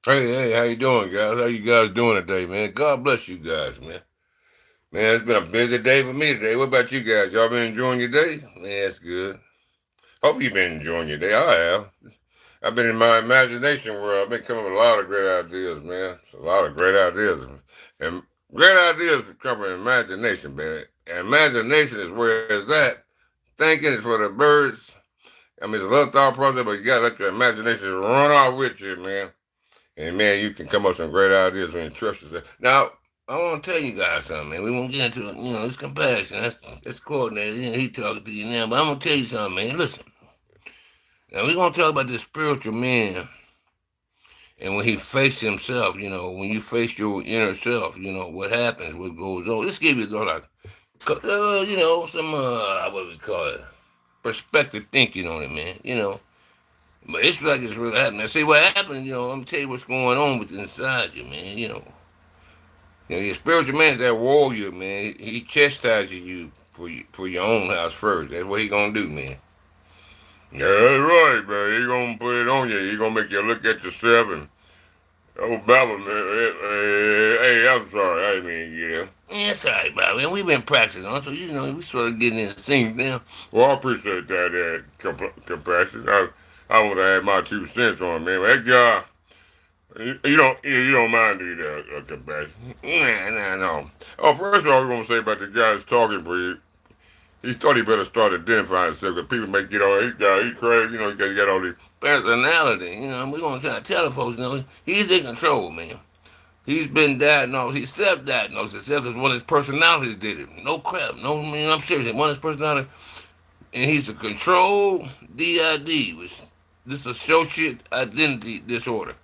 Hey, how you doing, guys? How you guys doing today, man? God bless you guys, man. Man, it's been a busy day for me today. What about you guys? Y'all been enjoying your day? Man, that's good. Hopefully you've been enjoying your day. I have. I've been in my imagination world. I've been coming with a lot of great ideas, man. A lot of great ideas. And great ideas come from imagination, man. And imagination is where it's at. Thinking is for the birds. I mean, it's a little thought process, but you gotta let your imagination run off with you, man. And man, you can come up with some great ideas when you trust yourself. Now, I want to tell you guys something, man. We won't get into it. It's compassion. That's coordinated. He talking to you now, but I'm gonna tell you something, man. Listen, now we're gonna talk about this spiritual man, and when he faced himself. When you face your inner self, what happens, what goes on. Let's give you like, some what we call it, perspective thinking on it, man. But it's like it's really happening. Now, see what happened. I'm gonna tell you what's going on with inside you, man. Your spiritual man is that warrior, man. He chastises you for your own house first. That's what he gonna do, man. Yeah, that's right, man. He gonna put it on you. He gonna make you look at yourself and oh, Baba, man. Hey, I'm sorry. I didn't mean yeah. Yeah, it's all right, Baba. Man, we've been practicing on, so we sort of getting in the sync now. Well, I appreciate compassion. I want to add my 2 cents on it, man. That guy. You don't mind, do you, compassion? Nah, no. Oh, first of all, we're gonna say about the guy's talking breed. He thought he better start identifying himself because people may get all he crazy, because he got all this personality. We're gonna try to tell the folks, he's in control, man. He's been diagnosed. He self-diagnosed himself because one of his personalities did it. No crap. No, man, I'm serious. One of his personality, and he's a control DID, which this associate identity disorder.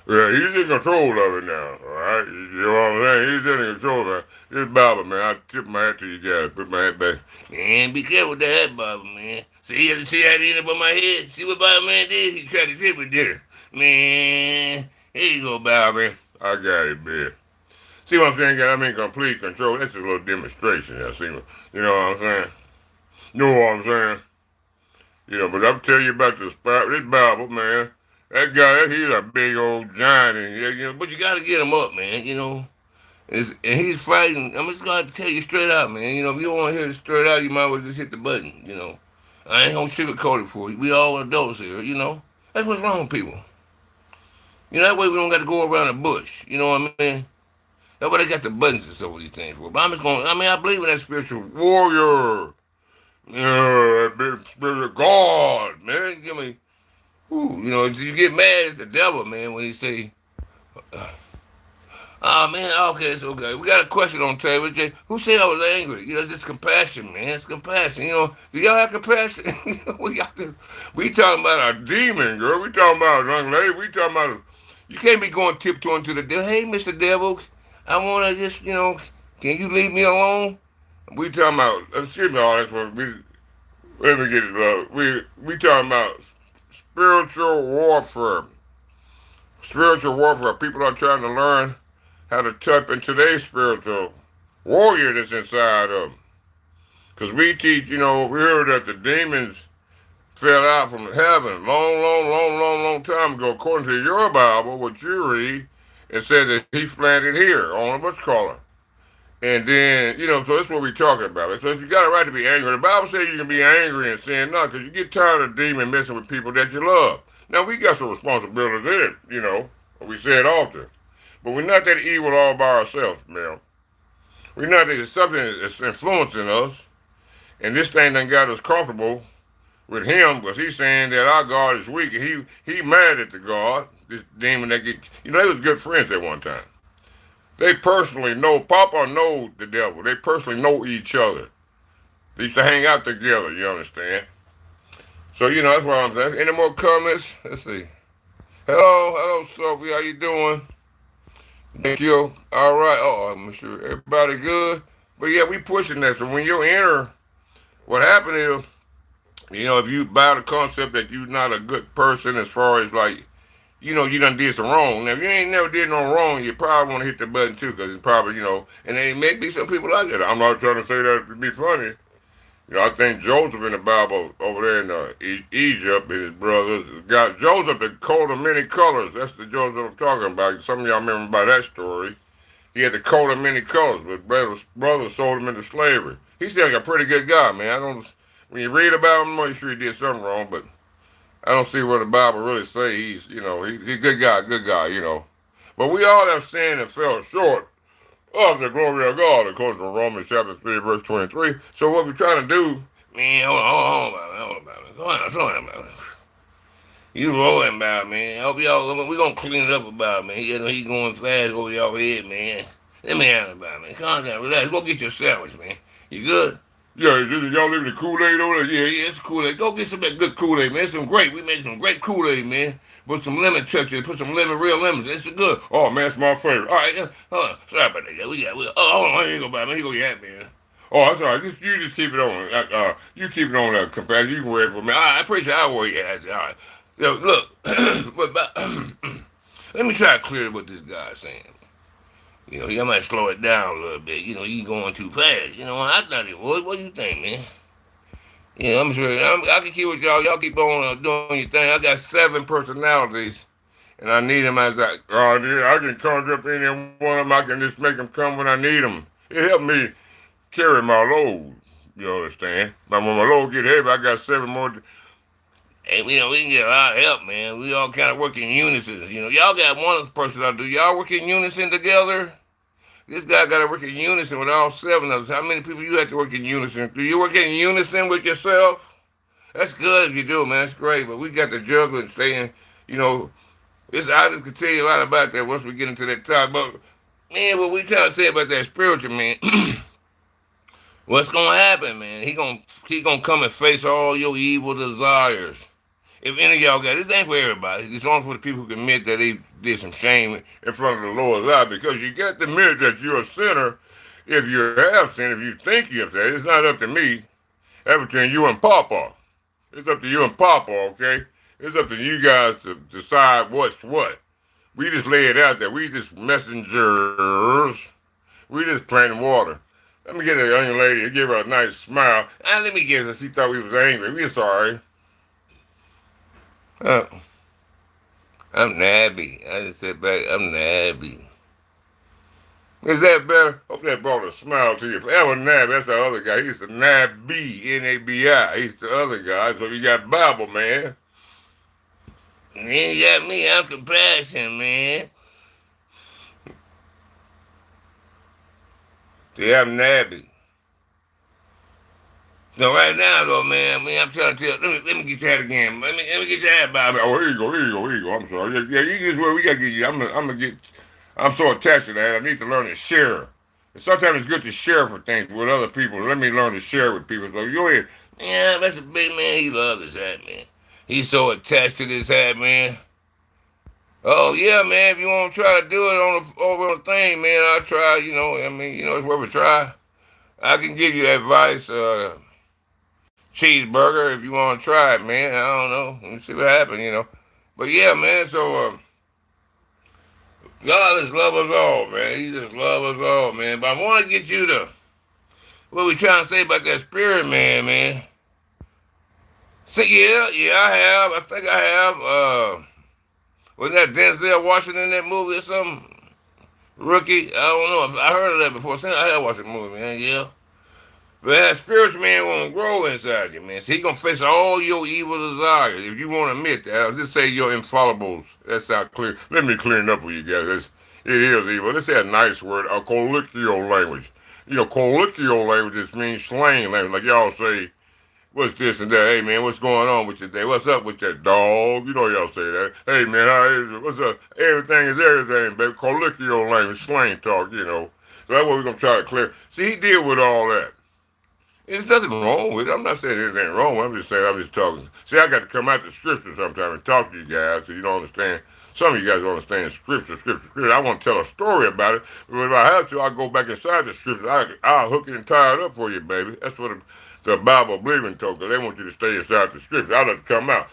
Yeah, he's in control of it now, all right? You know what I'm saying? He's in control of it. This Baba, man, I tip my hat to you guys. Put my hat back. Man, be careful with that hat, Baba, man. See how he ended up on my head? See what Baba, man, did? He tried to trip me, did it? Man, here you go, Baba. I got it, man. See what I'm saying, guys? I'm in complete control. That's just a little demonstration. You know what I'm saying? You know what I'm saying? But I'm telling you about this Bible, man. That guy, he's a big old giant, and but you got to get him up, man. And he's fighting. I'm just gonna tell you straight out, man. If you don't want to hear it straight out, you might as well just hit the button. I ain't gonna sugarcoat it for you. We all adults here. That's what's wrong with people. That way we don't got to go around the bush. You know what I mean? That's why they got the buttons and stuff with these things for. But I'm just going. I believe in that spiritual warrior. Yeah, that big spirit of God, man. Give me. Ooh, you get mad at the devil, man, when he say, "Oh man, okay, it's okay." We got a question on the table, Jay. Who said I was angry? It's just compassion, man. It's compassion. Do y'all have compassion? we talking about a demon, girl. We talking about a young lady. We talking about you can't be going tiptoeing to the devil. Hey, Mister Devil, I want to just, can you leave me alone? We talking about. Excuse me, all that's what we. Let me get it. We talking about spiritual warfare. Spiritual warfare. People are trying to learn how to tap into their spiritual warrior that's inside of them. Because we teach, we heard that the demons fell out from heaven long time ago, according to your Bible, what you read, it says that he's planted here on what's called. And then, so that's what we're talking about. So you got a right to be angry. The Bible says you can be angry and sin not because you get tired of demon messing with people that you love. Now, we got some responsibilities in it, We say it often. But we're not that evil all by ourselves, man. We're not that it's something that's influencing us. And this thing done got us comfortable with him because he's saying that our God is weak. And he mad at the God, this demon that get, they was good friends at one time. They personally know, Papa know the devil. They personally know each other. They used to hang out together, you understand? So, that's what I'm saying. Any more comments? Let's see. Hello, Sophie. How you doing? Thank you. All right. Oh, I'm sure everybody good. But yeah, we pushing that. So when you enter, what happened is, if you buy the concept that you're not a good person as far as like, you done did some wrong. Now, if you ain't never did no wrong, you probably want to hit the button too, because it's probably, and there may be some people like that. I'm not trying to say that to be funny. I think Joseph in the Bible over there in Egypt, his brothers got Joseph the coat of many colors. That's the Joseph I'm talking about. Some of y'all remember about that story. He had the coat of many colors, but brothers sold him into slavery. He seemed like a pretty good guy, man. I don't. When you read about him, I'm sure he did something wrong, but I don't see what the Bible really say. He's a good guy. But we all have sinned and fell short of the glory of God, according to Romans chapter 3, verse 23. So what we're trying to do, man, hold on, about it. You rolling about, man. I hope y'all, we gonna clean it up about, man. He going fast over y'all head, man. Let me handle about, man. Calm down, relax. Go get your sandwich, man. You good? Yeah, y'all leaving the Kool-Aid over there? Yeah, it's Kool-Aid. Go get some of that good Kool-Aid, man. We made some great Kool-Aid, man. Put some lemon touch in it. Put some real lemons. It's good. Oh, man, it's my favorite. All right, hold on. Sorry about that. Hold on. Here you go, man. Here you go, your hat, man. Oh, that's all right. You just keep it on. You keep it on, compassion. You can wear it for me. I appreciate it. I'll wear your hat. All right. Yo, look. Let me try to clear what this guy's saying. I might slow it down a little bit. You going too fast. I thought it was. What do you think, man? I'm sure. I can keep with y'all. Y'all keep on doing your thing. I got 7 personalities, and I need them as I can conjure up any one of them. I can just make them come when I need them. It helped me carry my load. You understand? But when my load get heavy, I got 7 more. Hey, we can get a lot of help, man. We all kind of work in unison. Y'all got one person I do. Y'all work in unison together? This guy got to work in unison with all 7 of us. How many people you have to work in unison? Do you work in unison with yourself? That's good if you do, man. That's great. But we got to juggle and saying, I just could tell you a lot about that once we get into that topic. But, man, what we trying to say about that spiritual, man, what's going to happen, man? He gonna come and face all your evil desires. If any of y'all got this, ain't for everybody. It's only for the people who can admit that they did some shame in front of the Lord's eye. Because you got to admit that you're a sinner. If you have sinned, if you think you have sinned, it's not up to me. That's between you and Papa. It's up to you and Papa, okay? It's up to you guys to decide what's what. We just lay it out there. We just messengers. We just planting water. Let me get a young lady and give her a nice smile. And let me give her. She thought we was angry. We're sorry. I'm Nabby. I just said back, I'm Nabby. Is that better? Hope that brought a smile to you. That was Nabby. That's the other guy. He's the Nabby, N-A-B-I. He's the other guy. So you got Bible, man. And then you got me. I'm compassion, man. See, I'm Nabby. So right now, though, man, I'm trying to tell. Let me get that again. Let me get that, Bobby. Oh, here you go. I'm sorry. Yeah, you just where we gotta get you. I'm so attached to that. I need to learn to share. And sometimes it's good to share for things with other people. Let me learn to share with people. So you here? Yeah, that's a big man. He loves his hat, man. He's so attached to this hat, man. Oh yeah, man. If you want to try to do it over on the thing, man, I'll try. It's worth a try. I can give you advice. Cheeseburger if you want to try it, man. I don't know. Let me see what happens, But yeah, man, so God just love us all, man. He just love us all, man. But I want to get you to what we trying to say about that spirit, man. See, yeah, I have. I think I have. Wasn't that Denzel Washington in that movie or something? Rookie? I don't know. I heard of that before. I have watched the movie, man, yeah. But that spiritual man won't grow inside you, man. So he gonna face all your evil desires. If you want to admit that, I'll just say your infallibles. That's not clear. Let me clear it up for you guys. It is evil. Let's say a nice word, a colloquial language. Colloquial language just means slang language. Like y'all say, what's this and that? Hey, man, what's going on with you today? What's up with that dog? Y'all say that. Hey, man, how is it? What's up? Everything is everything, baby. Colloquial language, slang talk, So that's what we're going to try to clear. See, he deal with all that. There's nothing wrong with it. I'm not saying there's anything wrong. I'm just saying I'm just talking. See, I got to come out the scripture sometime and talk to you guys so you don't understand. Some of you guys don't understand scripture. I want to tell a story about it. But if I have to, I'll go back inside the scripture. I'll hook it and tie it up for you, baby. That's what the Bible believing told, because they want you to stay inside the scripture. I'll have to come out.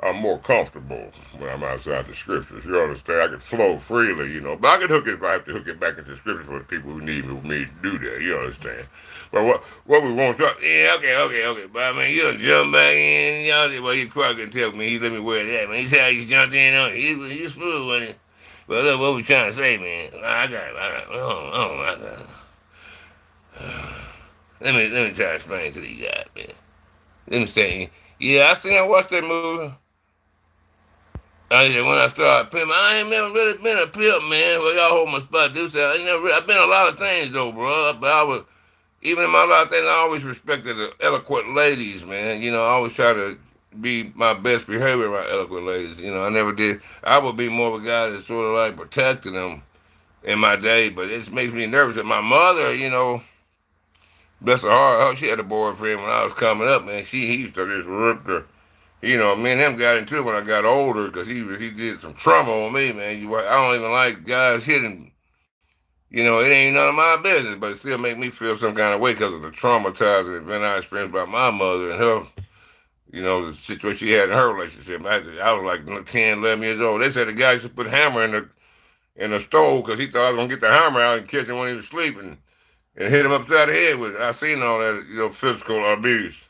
I'm more comfortable when I'm outside the scriptures. You understand? I can flow freely, But I can hook it if I have to hook it back into scripture for the people who need me to do that. You understand? But what we want to yeah, okay. But I mean, you don't jump back in, well, you quite can tell me he let me wear that, man. He said how you jumped in on it. He smooth with it. But look, what we trying to say, man? I got it. I got it. Let me try to explain to you guys, man. Let me say, yeah, I watched that movie. When I started pimping, I ain't never really been a pimp, man. Well, y'all hold my spot, do say I've been a lot of things though, bro. But I was even in my lot of things, I always respected the eloquent ladies, man. I always try to be my best behavior around eloquent ladies. I never did. I would be more of a guy that sort of like protected them in my day, but it makes me nervous. That my mother, bless her heart, she had a boyfriend when I was coming up, man. He used to just rip her. Me and him got into it when I got older because he did some trauma on me, man. I don't even like guys hitting. It ain't none of my business, but it still make me feel some kind of way because of the traumatizing event I experienced by my mother and her. The situation she had in her relationship. I was like 10, 11 years old. They said the guy used to put hammer in the stove because he thought I was gonna get the hammer out and catch him when he was sleeping and hit him upside the head with it. I seen all that, physical abuse.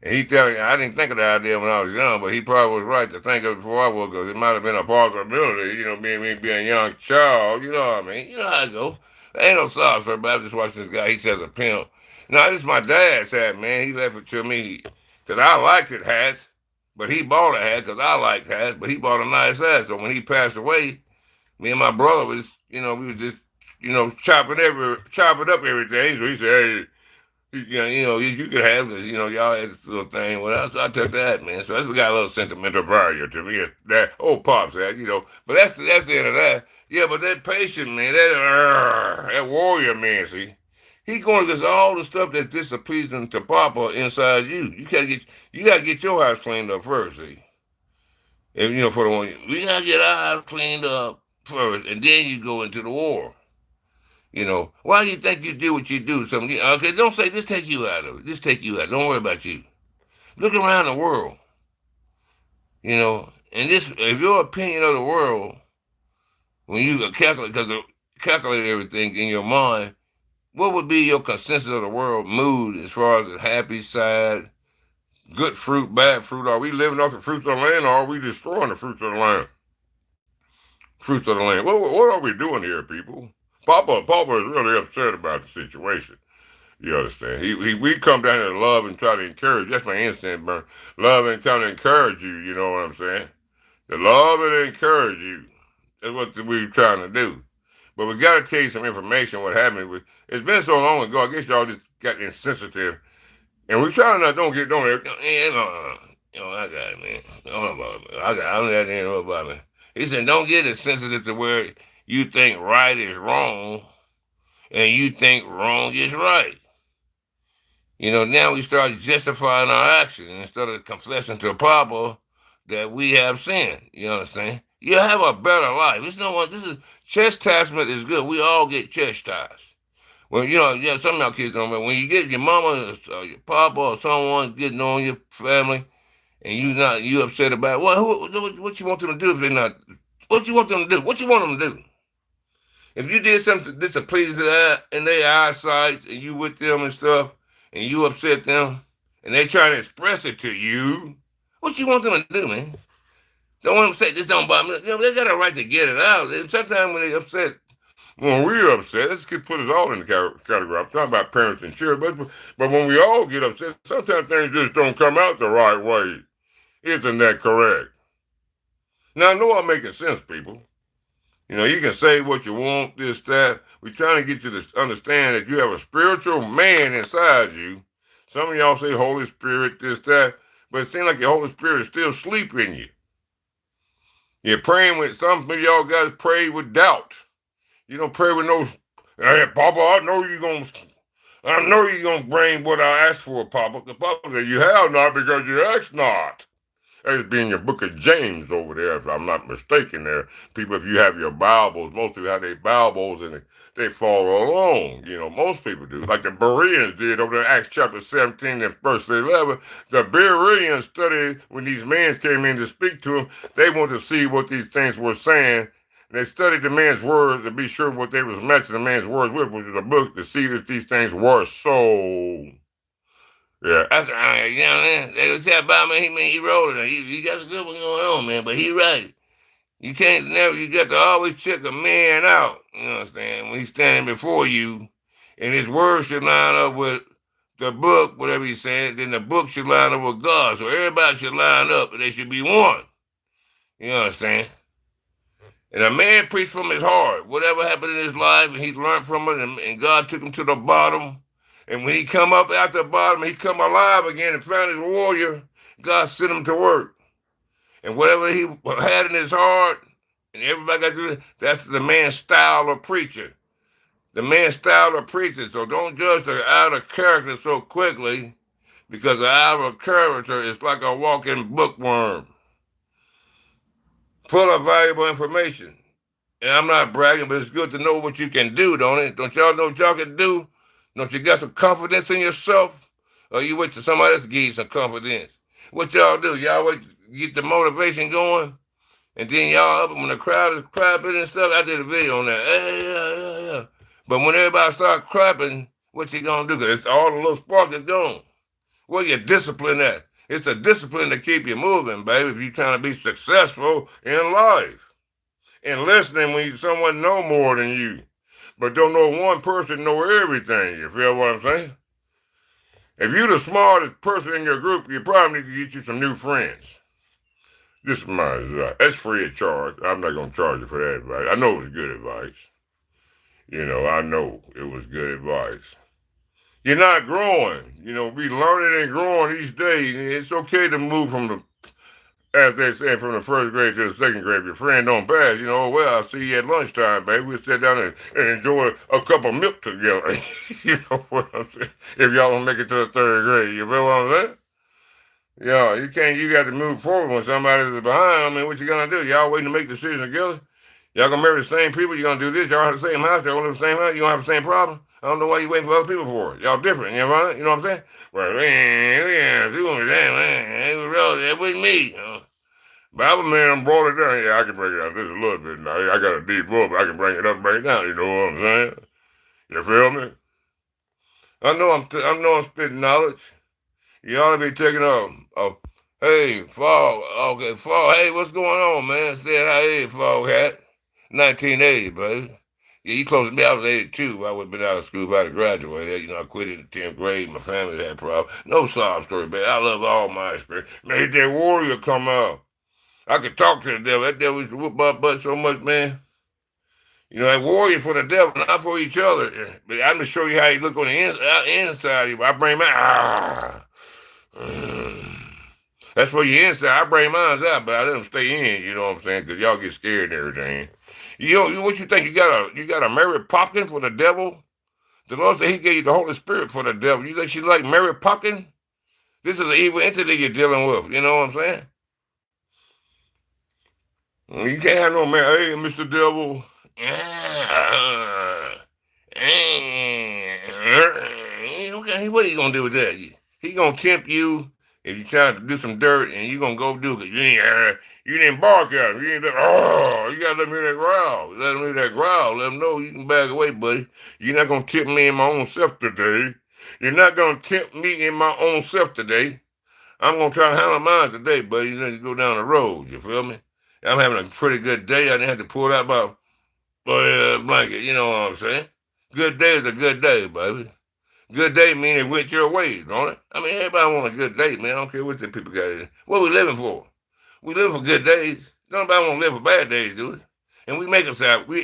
And he telling I didn't think of the idea when I was young, but he probably was right to think of it before I was, because it might have been a possibility, being a young child, you know what I mean? You know how it go. There ain't no sauce for it, but I just watched this guy, he says a pimp. No, this is my dad's hat, man. He left it to me, because I liked it hats, but he bought a hat because I liked hats, but he bought a nice hat. So when he passed away, me and my brother was, we was just, chopping up everything. So he said, hey, you could have this, y'all had this little thing. Well, I took that, man. So that's got a little sentimental value to me. That old pops had, But that's the end of that. Yeah, but that patient man, that warrior man, see, he going against all the stuff that's displeasing to Papa inside you. You gotta get your house cleaned up first, see. And for the one, we gotta get our house cleaned up first, and then you go into the war. Why do you think you do what you do? Okay, don't say just take you out of it. Just take you out. Don't worry about you. Look around the world. And if your opinion of the world, when you calculate everything in your mind, what would be your consensus of the world mood as far as the happy side, good fruit, bad fruit? Are we living off the fruits of the land, or are we destroying the fruits of the land? Fruits of the land. What are we doing here, people? Papa is really upset about the situation. You understand? We come down here to love and try to encourage. That's my instinct, Burn. Love and trying to encourage you. You know what I'm saying? To love and encourage you. That's what we're trying to do. But we got to tell you some information. What happened? It's been so long ago. I guess y'all just got insensitive, and we're trying not don't. I got it, man. Don't know about it. I don't have to know about it. He said, don't get insensitive to where you think right is wrong and you think wrong is right. Now we start justifying our actions instead of confessing to Papa that we have sinned. You understand? You have a better life. Chastisement is good. We all get chastised. Well, some of y'all kids don't know. When you get your mama or your papa or someone's getting on your family and you upset about it, what you want them to do if they're not? What you want them to do? What you want them to do? If you did something displeasing to that in their eyesight and you with them and stuff, and you upset them, and they trying to express it to you, what you want them to do, man? Don't want them to say this don't bother me. They got a right to get it out. Sometimes when they upset, when we're upset, let's put us all in the category. I'm talking about parents and children, but when we all get upset, sometimes things just don't come out the right way. Isn't that correct? Now, I know I'm making sense, people. You can say what you want, this, that. We're trying to get you to understand that you have a spiritual man inside you. Some of y'all say Holy Spirit, this, that. But it seems like your Holy Spirit is still asleep in you. You're praying with, some of y'all guys pray with doubt. You don't pray with no, hey, Papa, I know you're going to bring what I asked for, Papa. The Papa said, you have not because you asked not. That is being your book of James over there, if I'm not mistaken there. People, if you have your Bibles, most people have their Bibles and they follow along. Most people do. Like the Bereans did over in Acts chapter 17 and verse 11. The Bereans studied when these men came in to speak to them. They wanted to see what these things were saying. And they studied the man's words to be sure what they was matching the man's words with, which was a book, to see if these things were so. Yeah, that's you know what I mean. They was saying about man, he wrote it. He got a good one going on, man. But he right. You got to always check a man out. You understand? When he's standing before you, and his words should line up with the book, whatever he's saying. Then the book should line up with God. So everybody should line up, and they should be one. You understand? And a man preached from his heart. Whatever happened in his life, and he learned from it, and God took him to the bottom. And when he come up out the bottom, he come alive again and found his warrior. God sent him to work. And whatever he had in his heart, and everybody got to do it, that's the man's style of preaching. The man's style of preaching. So don't judge the outer character so quickly, because the outer character is like a walking bookworm, full of valuable information. And I'm not bragging, but it's good to know what you can do, don't it? Don't y'all know what y'all can do? Don't you got some confidence in yourself? Or you wait till somebody else give you some confidence? What y'all do? Y'all wait to get the motivation going? And then y'all up when the crowd is clapping and stuff. I did a video on that. Hey, yeah. But when everybody start clapping, what you gonna do? Because all the little spark is gone. Where your discipline at? It's the discipline to keep you moving, baby, if you're trying to be successful in life. And listening when someone know more than you. But don't know one person know everything. You feel what I'm saying? If you're the smartest person in your group, you probably need to get you some new friends. This is my advice. That's free of charge. I'm not going to charge you for that advice. I know it was good advice. I know it was good advice. You're not growing. We learning and growing each day. It's okay to move from the, as they say, from the first grade to the second grade. If your friend don't pass, well, I'll see you at lunchtime, baby. We'll sit down and enjoy a cup of milk together. You know what I'm saying? If y'all don't make it to the third grade, you feel what I'm saying? Yeah, you got to move forward when somebody's behind. I mean, what you gonna do? Y'all waiting to make decisions together? Y'all gonna marry the same people? You gonna do this? Y'all have the same house? Y'all live the same house? You don't have the same problem? I don't know why you waiting for other people for it. Y'all different, you know what I'm saying? Well, yeah, that wasn't me. Bible man brought it down. Yeah, I can bring it down just a little bit now. I got a deep book, but I can bring it up and bring it down. You know what I'm saying? You feel me? I know I'm spitting knowledge. You ought to be taking hey, Fog, okay, Fog, hey, what's going on, man? Said how hey, Fog hat. 1980, baby. Yeah, you close to me, I was 82. I would have been out of school if I had graduated. I quit in the 10th grade. My family had problems. No sob story, baby. I love all my experience. Made that warrior come out. I could talk to the devil. That devil used to whoop my butt so much, man. That warrior for the devil, not for each other. But I'm going to show you how you look on the inside of you. I bring my That's for your inside. I bring mine out, but I let them stay in. You know what I'm saying? Because y'all get scared and everything. What you think? You got a Mary Popkin for the devil? The Lord said He gave you the Holy Spirit for the devil. You think she's like Mary Popkin? This is an evil entity you're dealing with. You know what I'm saying? You can't have no Mary. Hey, Mr. Devil. Okay, what are you gonna do with that? He gonna tempt you if you trying to do some dirt, and you gonna go do it. You didn't bark at him. You gotta let him hear that growl. Let him hear that growl. Let him know you can back away, buddy. You're not gonna tempt me in my own self today. You're not gonna tempt me in my own self today. I'm gonna try to handle mine today, buddy. You need to go down the road. You feel me? I'm having a pretty good day. I didn't have to pull out my blanket. You know what I'm saying? Good day is a good day, baby. Good day mean it went your way, don't it? I mean, everybody want a good day, man. I don't care what the people got. What we living for? We live for good days. Nobody want to live for bad days, do it? And we make them sound, man,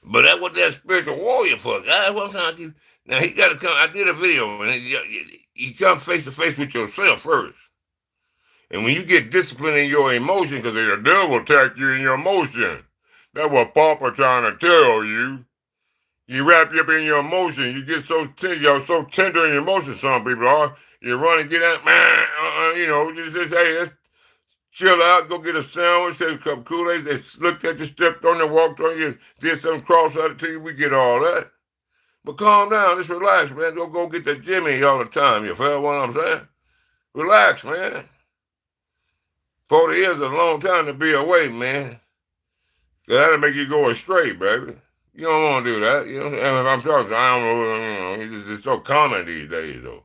but that's what that spiritual warrior for, guys. What I'm trying to keep. Now, he got to come. I did a video, and you come face to face with yourself first. And when you get disciplined in your emotion, because the devil attack you in your emotion, that's what Papa trying to tell you. You wrap you up in your emotion. You get you're so tender in your emotions. Some people are. You run and get out, man. Just hey, let's chill out. Go get a sandwich. Take a cup of Kool-Aid. They looked at you, stepped on you, walked on you, did something cross-eyed to you. We get all that. But calm down. Just relax, man. Don't go get that Jimmy all the time. You feel what I'm saying? Relax, man. 40 years is a long time to be away, man. That'll make you go astray, baby. You don't want to do that. You know, and if I'm talking, I don't know. It's so common these days, though.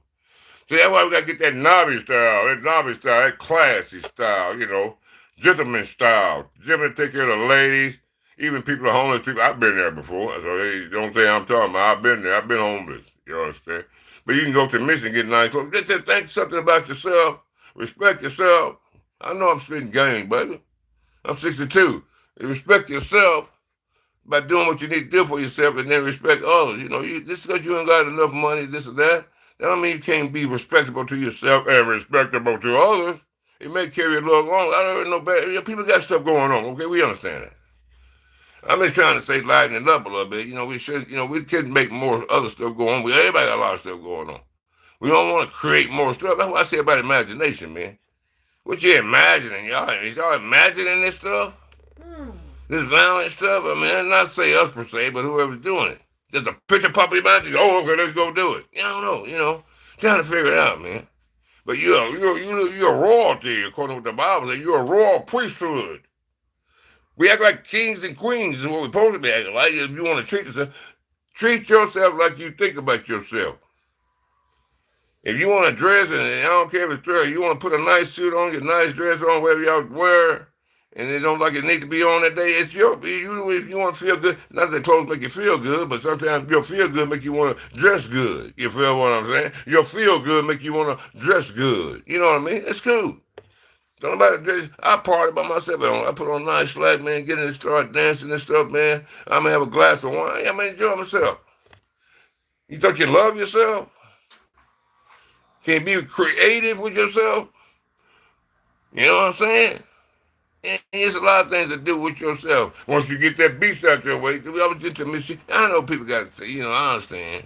See, that's why we got to get that knobby style, that classy style, gentleman style. Gentlemen take care of the ladies, even people, homeless people. I've been there before, so they don't say I'm talking about. I've been there. I've been homeless. You understand? But you can go to the mission and get nice clothes. Just think something about yourself. Respect yourself. I know I'm spitting game, baby. I'm 62. Respect yourself by doing what you need to do for yourself, and then respect others. Just because you ain't got enough money, this or that don't mean you can't be respectable to yourself and respectable to others. It may carry a little longer. I don't know bad. People got stuff going on. Okay, we understand that. I'm just trying to say lighten it up a little bit. We should. We can make more other stuff go on. Everybody got a lot of stuff going on. We don't want to create more stuff. That's what I say about imagination, man. What you imagining, y'all? Is y'all imagining this stuff? This violent stuff? I mean, not say us per se, but whoever's doing it. Just a picture pop in mind. Oh, okay, let's go do it. I don't know. Trying to figure it out, man. But you're royalty, according to what the Bible says. You're a royal priesthood. We act like kings and queens is what we're supposed to be acting like. If you want to treat yourself like you think about yourself. If you want to dress, and I don't care if it's dress, you want to put a nice suit on, get a nice dress on, whatever y'all wear, and it don't like it need to be on that day, it's if you want to feel good. Not that clothes make you feel good, but sometimes your feel good make you want to dress good. You feel what I'm saying? Your feel good make you want to dress good. You know what I mean? It's cool. Don't nobody dress. I party by myself. I put on a nice slack, man, get in and start dancing and stuff, man. I'm going to have a glass of wine. I'm going to enjoy myself. You thought you love yourself? Can't be creative with yourself? You know what I'm saying? And it's a lot of things to do with yourself. Once you get that beast out your way, I was into Mississippi. I know people got to say, I understand.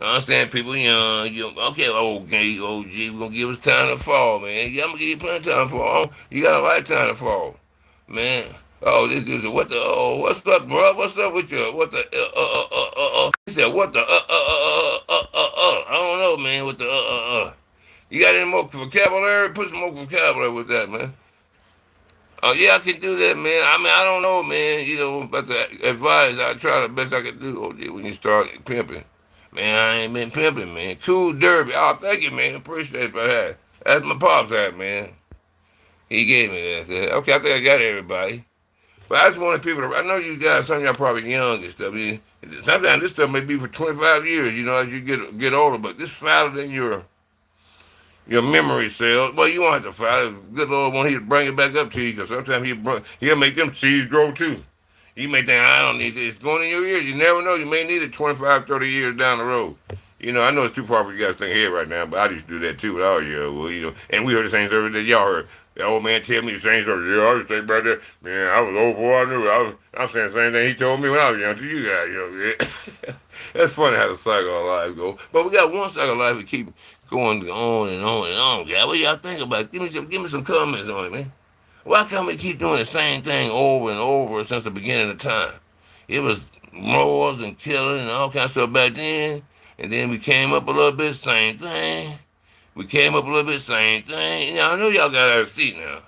I understand people young. Okay, OG, we're going to give us time to fall, man. Yeah, I'm going to give you plenty of time to fall. You got a lifetime to fall, man. Oh, this dude said, what's up, bro? What's up with you? He said, what the, I don't know, man, what the, You got any more vocabulary? Put some more vocabulary with that, man. Oh, yeah, I can do that, man. I mean, I don't know, man, about the advice. I try the best I can do, OG, when you start pimping. Man, I ain't been pimping, man. Cool Derby. Oh, thank you, man. Appreciate it for that. That's my pop's hat, man. He gave me that. Okay, I think I got everybody. But I just wanted people to, I know you guys, some of y'all probably young and stuff. Sometimes this stuff may be for 25 years, as you get older, but this fatter than your memory cells. Well, you won't have to file it. Good Lord won't he bring it back up to you, because sometimes he'll make them seeds grow too. You may think, I don't need this. It's going in your ears. You never know. You may need it 25, 30 years down the road. I know it's too far for you guys to think here right now, but I used to do that too with all you. And we heard the same story that y'all heard. The old man tell me the same story. Yeah, I just think about that. Man, I was old before I knew. I'm saying the same thing he told me when I was young to you guys. Yeah. That's funny how the cycle of life goes. But we got one cycle of life to keep going on and on and on, guys. What y'all think about it? Give me some comments on it, man. Why can't we keep doing the same thing over and over since the beginning of time? It was wars and killing and all kinds of stuff back then. And then we came up a little bit, same thing. We came up a little bit, same thing. I know y'all got out of seat now.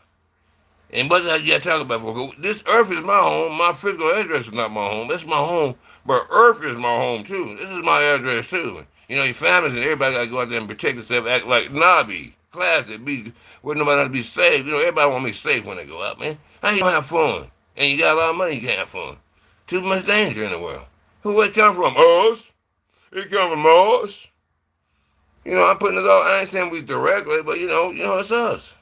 And what's that y'all talking about for? This earth is my home. My physical address is not my home. That's my home. But earth is my home, too. This is my address, too. Your families and everybody got to go out there and protect themselves, act like Nobby. Classy, where nobody to be safe. Everybody want to be safe when they go out, man. How you gonna have fun? And you got a lot of money, you can't have fun. Too much danger in the world. Who it come from? Us? It come from us. I'm putting it all. I ain't saying we directly, but it's us.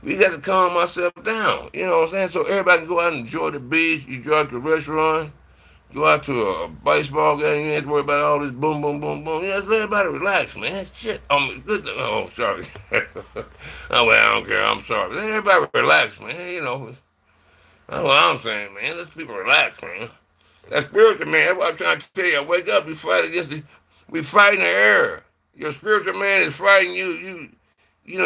We got to calm ourselves down. You know what I'm saying? So everybody can go out and enjoy the beach. You go out to a restaurant. Go out to a baseball game. You ain't have to worry about all this boom, boom, boom, boom. Just let everybody relax, man. Shit. Good. Oh, sorry. Oh, well, I don't care. I'm sorry. Let everybody relax, man. That's what I'm saying, man. Let people relax, man. That spiritual man, that's what I'm trying to tell you. Wake up, we fighting the air. Your spiritual man is fighting you. You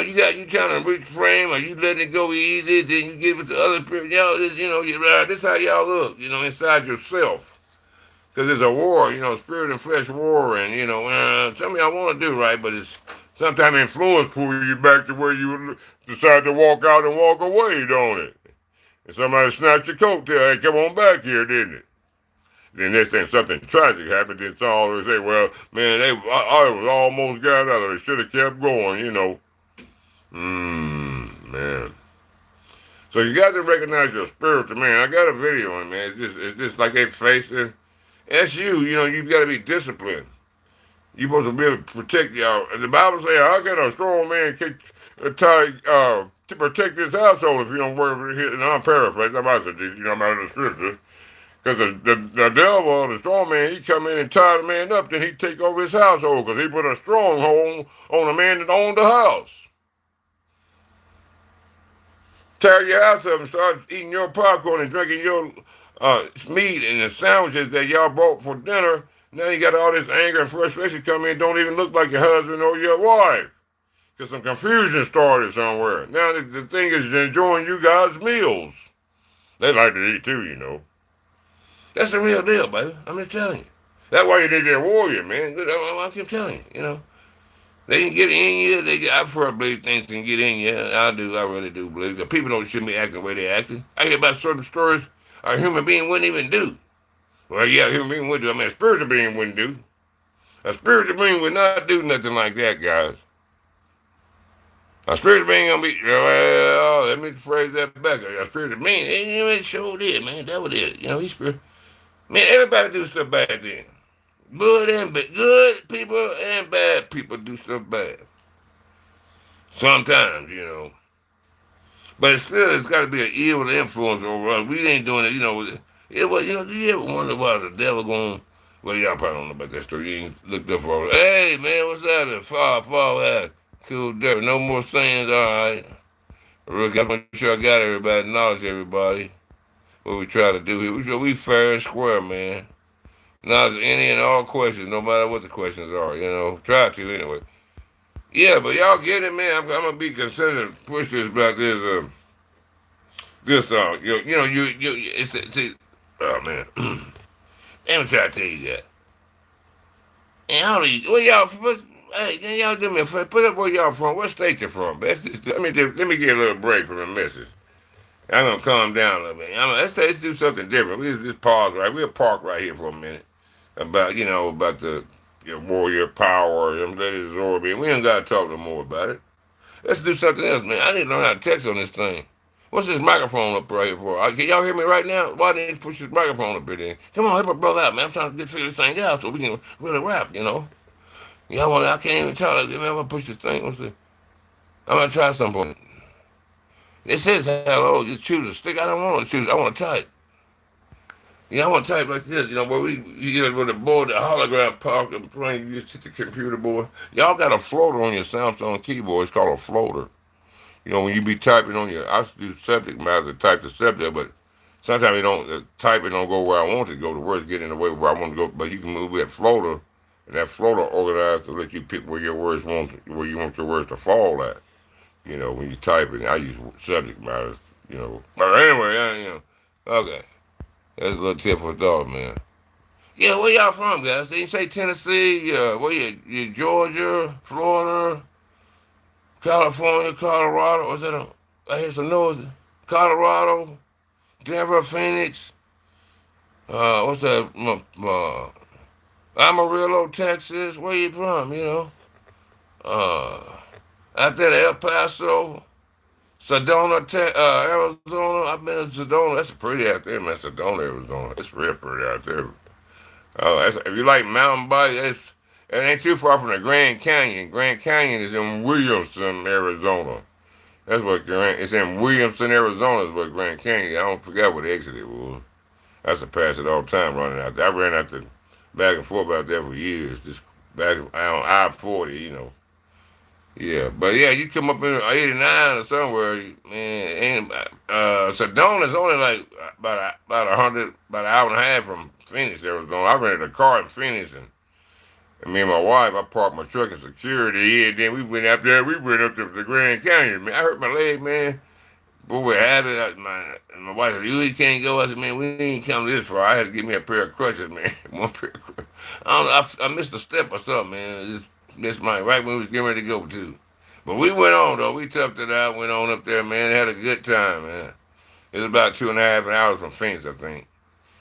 trying to reach frame, or you letting it go easy, then you give it to other people. This how y'all look, inside yourself. Because it's a war, spirit and flesh war, and, some of y'all want to do right, but it's sometimes influence pull you back to where you decide to walk out and walk away, don't it? And somebody snatched your coat tail, hey, come on back here, didn't it? Then next thing something tragic happened, then some always say, well, man, I was almost got out of it. Should have kept going. Man. So you got to recognize your spiritual man. I got a video on, man. It's just like they face it. That's you. You've got to be disciplined. You're supposed to be able to protect y'all. The Bible says, I got a strong man to protect this household if you don't work for it. And I'm paraphrasing. I'm out of the scripture. Because the devil, the strong man, he come in and tie the man up, then he take over his household because he put a stronghold on the man that owned the house. Tear your house up and start eating your popcorn and drinking your meat and the sandwiches that y'all bought for dinner. Now you got all this anger and frustration coming in. Don't even look like your husband or your wife. Because some confusion started somewhere. Now the thing is enjoying you guys' meals. They like to eat too. That's the real deal, baby. I'm just telling you. That's why you need that warrior, man. I keep telling you, They can get in you. I firmly believe things can get in you. I do. I really do believe that people shouldn't be acting the way they're acting. I hear about certain stories a human being wouldn't even do. Well, yeah, a human being would do. I mean, a spiritual being wouldn't do. A spiritual being would not do nothing like that, guys. A spiritual being gonna be, well, let me phrase that back. A spiritual being, it sure did, man. That was it. He's spiritual. Man, everybody do stuff bad then. Good and bad. Good people and bad people do stuff bad. Sometimes. But it's got to be an evil influence over us. We ain't doing it, do you ever wonder why the devil going, well, y'all probably don't know about that story. You ain't looked up for it. Hey, man, what's that? Fall, cool dirt. No more sayings, all right. Rookie, I'm make sure I got everybody, acknowledge everybody. What we try to do here. We fair and square, man. Not any and all questions, no matter what the questions are, Try to anyway. Yeah, but y'all get it, man. I'm gonna be considered push this about it's oh man. Let me try to tell you that. And how do you, hey, can y'all do me a favor? Put up where y'all from. What state you from? Let me get a little break from the message. I'm gonna calm down a little bit. Let's do something different. We just pause right. We'll park right here for a minute about the warrior power. Let it absorb in. We ain't gotta talk no more about it. Let's do something else, man. I need to learn how to text on this thing. What's this microphone up right here for? Can y'all hear me right now? Why didn't you push this microphone up here then? Come on, help a brother out, man. I'm trying to figure this thing out so we can really rap. I can't even tell. I'm gonna push this thing. Let's see. I'm gonna try something. It says hello. You choose a stick. I don't want to choose. I want to type. I want to type like this. Where the board, the hologram park and frame, you just hit the computer board. Y'all got a floater on your Samsung keyboard. It's called a floater. When you be typing on I do subject matter to type the subject, but sometimes typing don't go where I want it to go. The words get in the way where I want to go, but you can move that floater, and that floater organized to let you pick where you want your words to fall at. When you type it, I use subject matter. But anyway, okay. That's a little tip for thought, man. Yeah, where y'all from, guys? Did you say Tennessee? Where you Georgia, Florida, California, Colorado? I hear some noise. Colorado, Denver, Phoenix. What's that? Amarillo, Texas. Where you from? Out there to El Paso, Sedona, Arizona. I've been to Sedona. That's pretty out there, man. Sedona, Arizona. It's real pretty out there. If you like mountain bikes, it ain't too far from the Grand Canyon. Grand Canyon is in Williamson, Arizona. It's in Williamson, Arizona is what Grand Canyon. I don't forget what exit it was. I used to pass it all the time running out there. I ran out back and forth out there for years. Just back on I-40, Yeah, but yeah, you come up in 89 or somewhere, man. And Sedona's only like about 100, about an hour and a half from Phoenix, Arizona. I rented a car in Phoenix, and me and my wife, I parked my truck in security, and then we went up there. We went up to the Grand Canyon, man. I hurt my leg, man. But we had it. My wife said, "You can't go." I said, "Man, we ain't come this far. I had to get me a pair of crutches, man. One pair of crutches. I don't know. I missed a step or something, man. Just missed my right when we was getting ready to go too. But we went on though. We toughed it out. Went on up there, man. Had a good time, man. It was about 2.5 hours from Phoenix, I think.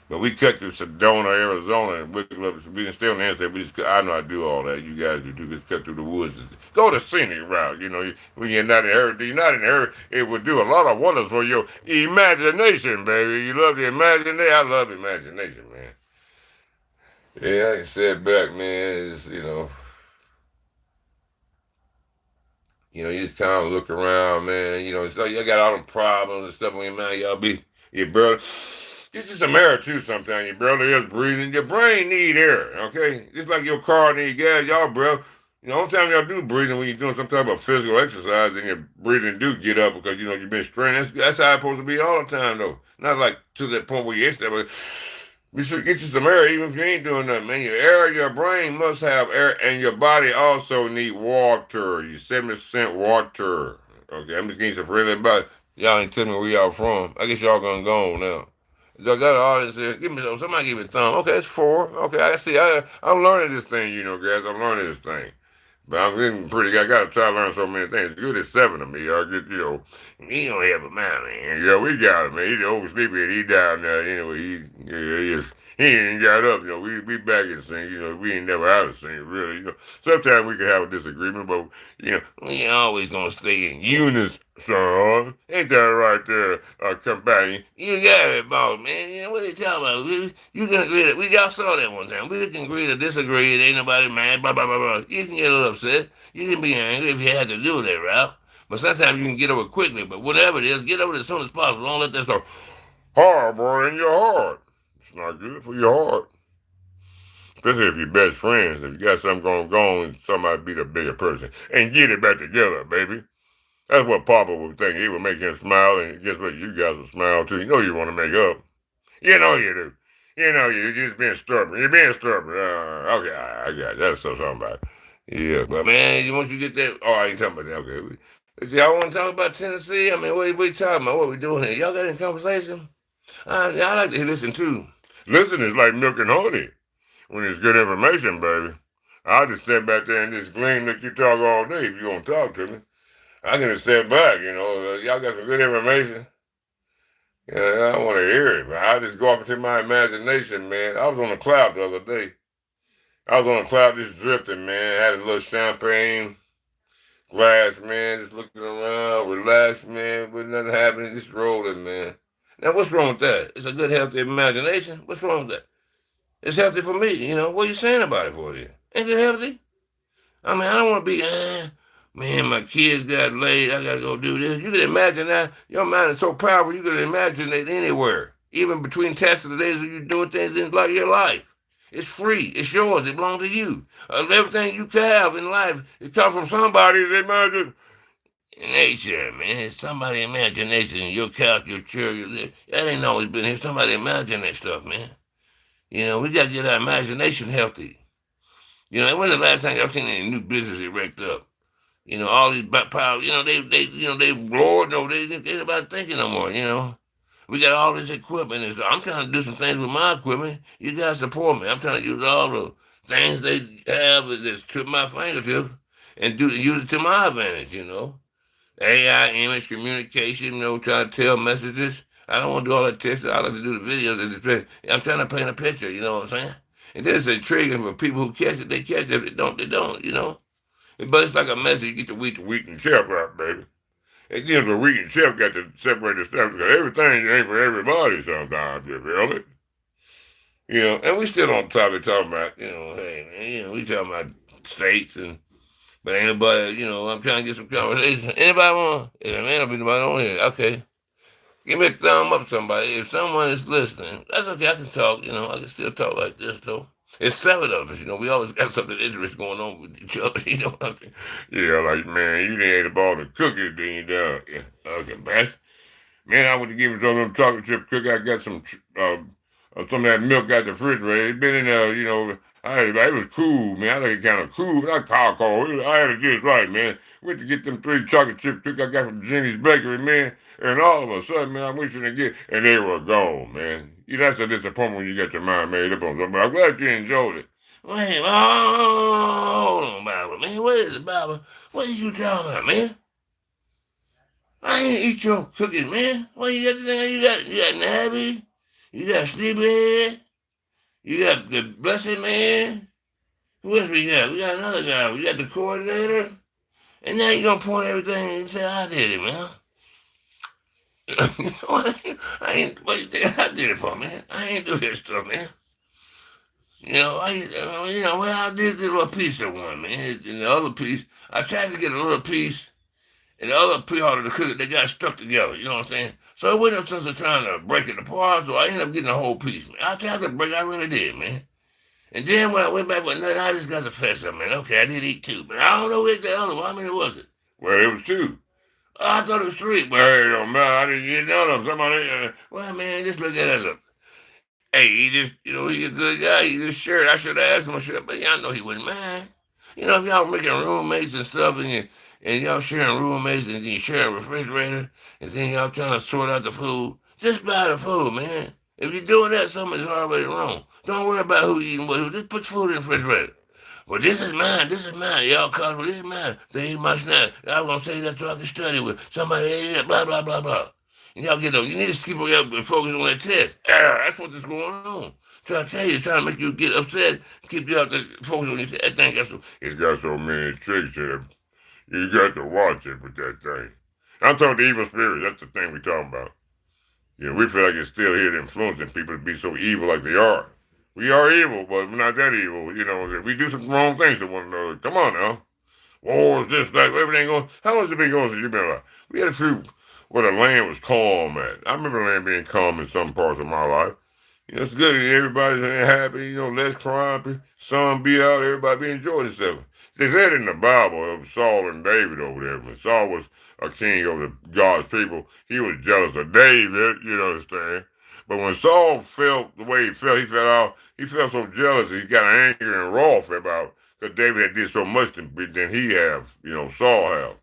But we cut through Sedona, Arizona, and wiggled up. We didn't stay on the interstate. We just I know I do all that. You guys do too. Just cut through the woods. Go the scenic route. You know, when you're not in a hurry, it would do a lot of wonders for your imagination, baby. You love the imagination. I love imagination, man. Yeah, I can sit back, man. It's, you just kind of look around, man. So you got all them problems and stuff on your mind. Your brother. Get you some air too sometimes. Your brother is breathing. Your brain need air, okay? Just like your car need gas, y'all, bro. Only time y'all do breathing when you're doing some type of physical exercise, then your breathing do get up because, you've been straining. That's how it's supposed to be all the time, though. Not like to that point where you itch that, but you should get you some air even if you ain't doing nothing, man. Your brain must have air, and your body also need water. You 70% water. Okay, I'm just getting some friendly about y'all ain't telling me where y'all from. I guess y'all gonna go on now. So I got an audience here. Give me some. Somebody give me a thumb. Okay, it's 4. Okay, I see. I'm learning this thing, guys. I'm learning this thing. But I'm getting pretty good. I got to try to learn so many things. Good at 7 of me. I get, he don't have a mind, man. Yeah, we got him, man. He's oversleepy and he down there. Anyway, he ain't got up. We back in sync. We ain't never out of sync, really. Sometimes we can have a disagreement, but, we always going to stay in unison, son. Ain't that right there, companion? You got it, boss, man. What are you talking about? You can agree that. Y'all saw that one time. We can agree to disagree. It ain't nobody mad, blah, blah, blah, blah. You can get a little upset. You can be angry if you had to do that, Ralph. But sometimes you can get over it quickly. But whatever it is, get over it as soon as possible. Don't let that stuff harbor in your heart. It's not good for your heart. Especially if you're best friends. If you got something going on, somebody be the bigger person. And get it back together, baby. That's what Papa would think. He would make him smile, and guess what? You guys will smile too. You want to make up. You know you do. You're just being stubborn. You're being stubborn. Okay, I got it. That's what I'm talking about. Yeah, but man, once you get that, I ain't talking about that. Okay, y'all want to talk about Tennessee? I mean, what you talking about? What we doing here? Y'all got any conversation? I like to listen too. Listen is like milk and honey when it's good information, baby. I'll just sit back there and just glean that you talk all day if you want to talk to me. I can just sit back, y'all got some good information. Yeah, I want to hear it, man. I just go off into my imagination, man. I was on a cloud the other day. I was on a cloud just drifting, man. Had a little champagne glass, man. Just looking around, relaxed, man. With nothing happening, just rolling, man. Now, what's wrong with that? It's a good, healthy imagination. What's wrong with that? It's healthy for me, What are you saying about it for you? Ain't it healthy? I mean, I don't want to be, man, my kids got laid. I got to go do this. You can imagine that. Your mind is so powerful, you can imagine it anywhere. Even between tests of the days when you're doing things in like your life. It's free. It's yours. It belongs to you. Everything you can have in life, it comes from somebody's imagination. Nature, man. It's somebody's imagination. Your couch, your chair, that ain't always been here. Somebody imagine that stuff, man. We got to get our imagination healthy. When's the last time y'all seen any new business erect up? All these power, they roared, they ain't about thinking no more, We got all this equipment, and so I'm trying to do some things with my equipment. You guys support me. I'm trying to use all the things they have that's to my fingertips and use it to my advantage, AI, image, communication, trying to tell messages. I don't want to do all that text. I like to do the videos and display. I'm trying to paint a picture, you know what I'm saying? And this is intriguing for people who catch it. They catch it. If they don't, But it's like a message. You get the wheat and chaff out, baby. And the wheat and chaff got to separate the stuff because everything ain't for everybody sometimes, you feel me? And we still on topic talking about, hey, man, we talking about states but ain't nobody, I'm trying to get some conversation. Anybody want? Yeah, man, don't be nobody on here. Okay. Give me a thumb up, somebody. If someone is listening, that's okay. I can talk, I can still talk like this, though. It's seven of us, we always got something interesting going on with each other, you know what I'm saying? Yeah, like, man, you didn't ate up all the cookies, then you done. Yeah, okay, Bass. Man, I went to give me some of them chocolate chip cookies. I got some of that milk out the refrigerator. It been in there, it was cool, man. I think it kind of cool, but I call. I had it just right, man. Went to get them 3 chocolate chip cookies I got from Jenny's Bakery, man. And all of a sudden, man, I went to get, and they were gone, man. That's a disappointment when you get your mind made up on something. But I'm glad you enjoyed it. Wait, hold on, Baba, man. What is it, Baba? What are you talking about, man? I ain't eat your cookies, man. What you got there? You got Nabby, you got Sleepyhead, you got the Blessed Man. Who else we got? We got another guy. We got the coordinator. And now you gonna point everything and say I did it, man. I ain't. What you think I did it for, man? I ain't do this stuff, man. I did this little piece of one, man. And the other piece, I tried to get a little piece. And the other part of the cookie, they got stuck together. You know what I'm saying? So it wasn't no sense of trying to break it apart. So I ended up getting the whole piece, man. I tried to break, I really did, man. And then when I went back with nothing, I just got the fess up, man. Okay, I did eat 2, but I don't know what the other one. How many was it? Well, it was 2. Oh, I thought it was 3. Well, it don't matter. I didn't get none of them. Well, man, just look at us. Hey, he's a good guy. He just shared. I should have asked him. But y'all know he wouldn't mind. If y'all making roommates and stuff, and y'all sharing roommates, and then you sharing a refrigerator, and then y'all trying to sort out the food, just buy the food, man. If you're doing that, something's already wrong. Don't worry about who eating what. Just put food in the refrigerator. Well, this is mine. This is mine. Y'all comfortable. This is mine. They eat my snack. I was gonna say that so I can study with somebody. Ate it. Blah blah blah blah. And y'all get them. You need to keep up and focus on that test. That's what's going on. So I tell you, trying to make you get upset, keep you out to focus on your test. I think it's got so many tricks in it. You got to watch it with that thing. I'm talking about the evil spirit. That's the thing we talking about. We feel like it's still here to influencing people to be so evil like they are. We are evil, but we're not that evil. We do some wrong things to one another. Come on now. Wars, this, that, everything going. How long has it been going since you've been alive? We had a few where the land was calm at. I remember the land being calm in some parts of my life. It's good. Everybody's happy. Less crime. Sun be out. Everybody be enjoying themselves. They said in the Bible of Saul and David over there. When Saul was a king over God's people, he was jealous of David. You understand? But when Saul felt the way he felt so jealous. He got angry and wroth about because David had did so much than he have. Saul have.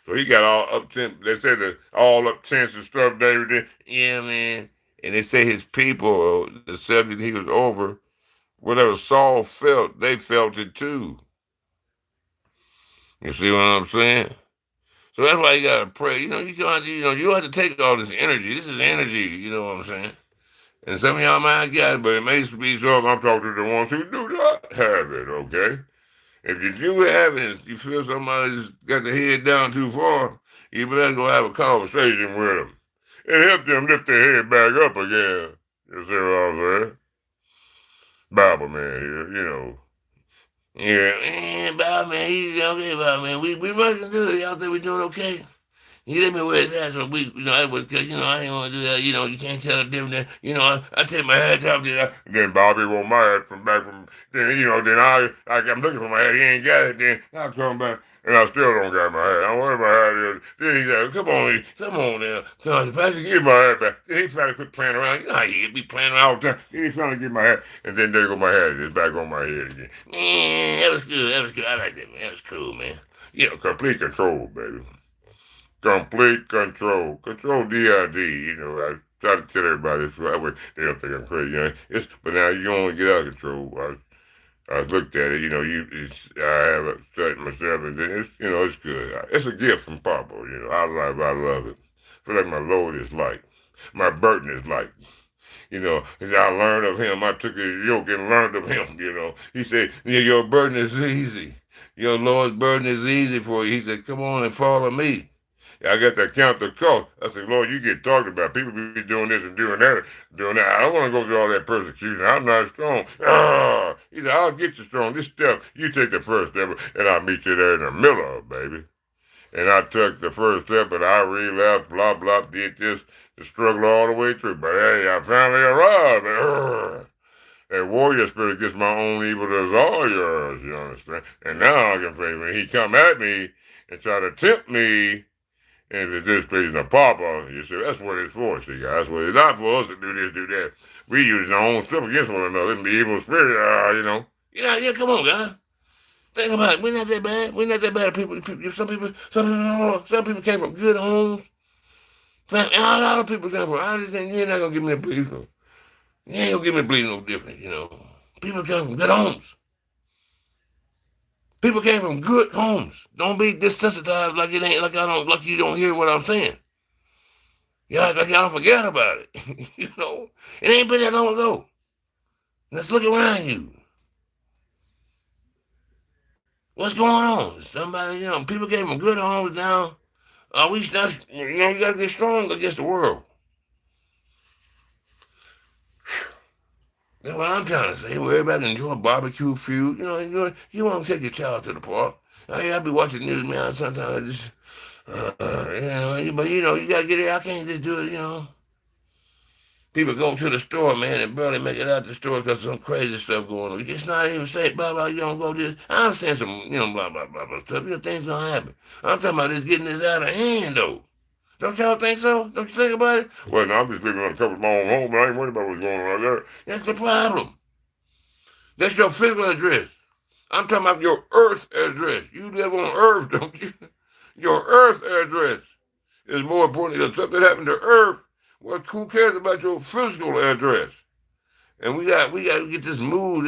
So he got all up tense. They said that all up tense and stuff David did. Yeah, man. And they say his people, the subject he was over, whatever Saul felt, they felt it too. You see what I'm saying? So that's why you gotta pray. You don't have to take all this energy. This is energy. You know what I'm saying? And some of y'all might get it, but it may be so. I'm talking to the ones who do not have it. Okay? If you do have it, you feel somebody's got their head down too far, you better go have a conversation with them and help them lift their head back up again. You see what I'm saying? Bible man here. Yeah, man, Bible man, he's okay, Bible man. We mustn't do it. Y'all think we're doing okay? He let me wear his hat so I ain't want to do that. You can't tell the difference. I take my hat off. Then Bobby want my hat from, then, then I'm looking for my hat. He ain't got it. Then I'll come back. And I still don't got my hat. I want my hat. Then he said, come on now. Come on, Pastor, give my hat back. Then he's trying to quit playing around. You know how he be playing around all the time. Then he's trying to get my hat. And then there go my hat. It's back on my head again. Man, that was good. I like that, man. That was cool, man. Complete control, baby. Complete control. Control DID. I try to tell everybody this right way. They don't think I'm crazy. But now you only get out of control. I looked at it. I have it set myself, and then it's good. It's a gift from Papa. I love it. I feel like my load is light. My burden is light. As I learned of him, I took his yoke and learned of him. He said, your burden is easy. Your Lord's burden is easy for you. He said, come on and follow me. I got to count the cost. I said, Lord, you get talked about. People be doing this and doing that. I don't want to go through all that persecution. I'm not strong. He said, I'll get you strong. This step, you take the first step, and I'll meet you there in the middle of it, baby. And I took the first step, and I relapsed, blah, blah, did this, the struggle all the way through. But hey, I finally arrived. A warrior spirit gets my own evil desires, you understand? And now I can say when he come at me and try to tempt me into displeasing the Papa, you see, that's what it's for, see, guys. That's what it's not for us to do this, do that. We using our own stuff against one another and the evil spirit, you know. Yeah, come on, guys. Think about it. We're not that bad. We're not that bad. Some people came from good homes. A lot of people came from. I just think you're not gonna give me a belief. You ain't gonna give me a belief no different. You know, people came from good homes. People came from good homes. Don't be desensitized like it ain't like you don't hear what I'm saying. Yeah, like y'all don't forget about it. You know, it ain't been that long ago. Let's look around you. What's going on? Somebody, people came from good homes now. We start, you gotta get strong against the world. That's what I'm trying to say. Where everybody enjoy barbecue food. You want to take your child to the park. I be watching news, man. Sometimes I just, but you gotta get it. I can't just do it. People go to the store, man, and barely make it out the store because some crazy stuff going on. It's not even safe, blah, blah, you don't go this. I understand some, blah, blah, blah, blah stuff. Things gonna happen. I'm talking about this getting this out of hand, though. Don't y'all think so? Don't you think about it? Well, no, I'm just living on the cover of my own home, but I ain't worried about what's going on out there. That's the problem. That's your physical address. I'm talking about your earth address. You live on earth, don't you? Your earth address is more important than stuff that happened to earth. Well, who cares about your physical address? And we got to get this mood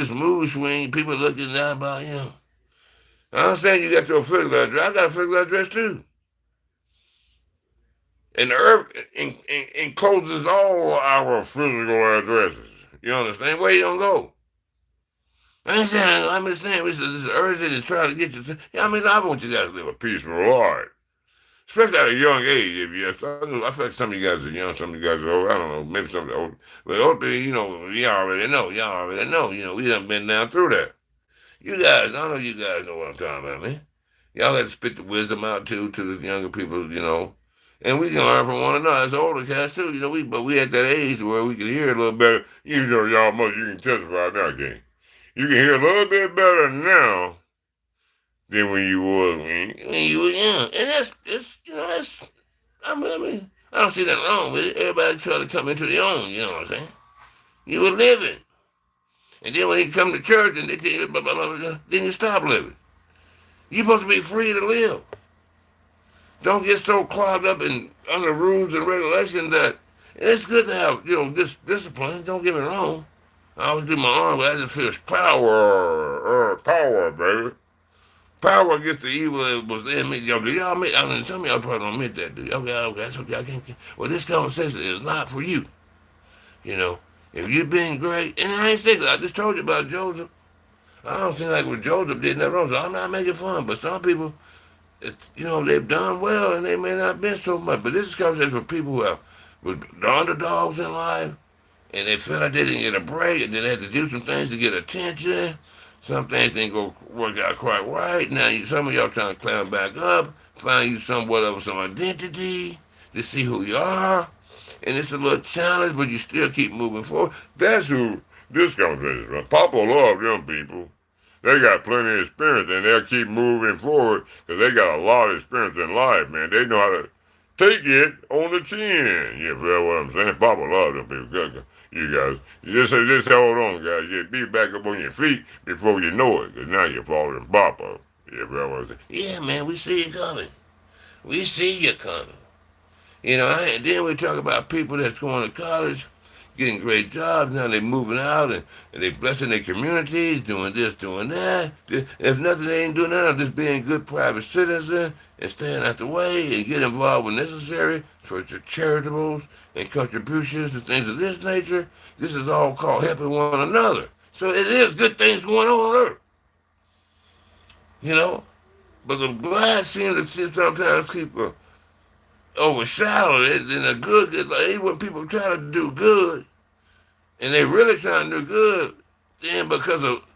swing. People looking down about, I understand you got your physical address. I got a physical address too. And the earth encloses all our physical addresses. You understand? Where you don't go? I'm just saying, this earth is trying to get you. I want you guys to live a peaceful life. Especially at a young age, I feel like some of you guys are young, some of you guys are old. I don't know, maybe some of the old. But old people, y'all already know. We done been down through that. You guys, I know you guys know what I'm talking about, man. Y'all got to spit the wisdom out, too, to the younger people, And we can learn from one another as older cats, too, but we at that age where we can hear a little better. Y'all you can testify now, King. You can hear a little bit better now than when you was when you were young. And I don't see nothing wrong with it. Everybody trying to come into their own, you know what I'm saying? You were living. And then when you come to church and they tell you blah, blah, blah, blah, then you stop living. You're supposed to be free to live. Don't get so clogged up in under rules and regulations that it's good to have, this discipline. Don't get me wrong. I always do my arm, but I just feel power, baby. Power against the evil that was in me. Do y'all admit? Some of y'all probably don't admit that, do you? Okay, that's okay. I can't. Well, this conversation is not for you. If you've been great, and I ain't saying I just told you about Joseph. I don't think like what Joseph did nothing wrong. So I'm not making fun, but some people, they've done well and they may not have been so much. But this is conversation for people who was the underdogs in life, and they felt like they didn't get a break, and then they had to do some things to get attention. Some things didn't go work out quite right. Now some of y'all trying to climb back up, find you somewhat of some identity to see who you are. And it's a little challenge, but you still keep moving forward. That's who this conversation is about. Papa love them people. They got plenty of experience, and they'll keep moving forward because they got a lot of experience in life, man. They know how to take it on the chin. You feel what I'm saying? Papa love them people. You guys, just hold on, guys. You be back up on your feet before you know it, because now you're following Papa. You feel what I'm saying? Yeah, man, we see you coming. We see you coming. And then we talk about people that's going to college, getting great jobs. Now they're moving out and they're blessing their communities, doing this, doing that. If nothing, they ain't doing nothing. Just being good private citizen and staying out the way and get involved when necessary for charitables and contributions to things of this nature. This is all called helping one another. So it is good things going on earth. But the blind seem to sometimes people overshadow it, and the good, even when people try to do good, and they really trying to do good, then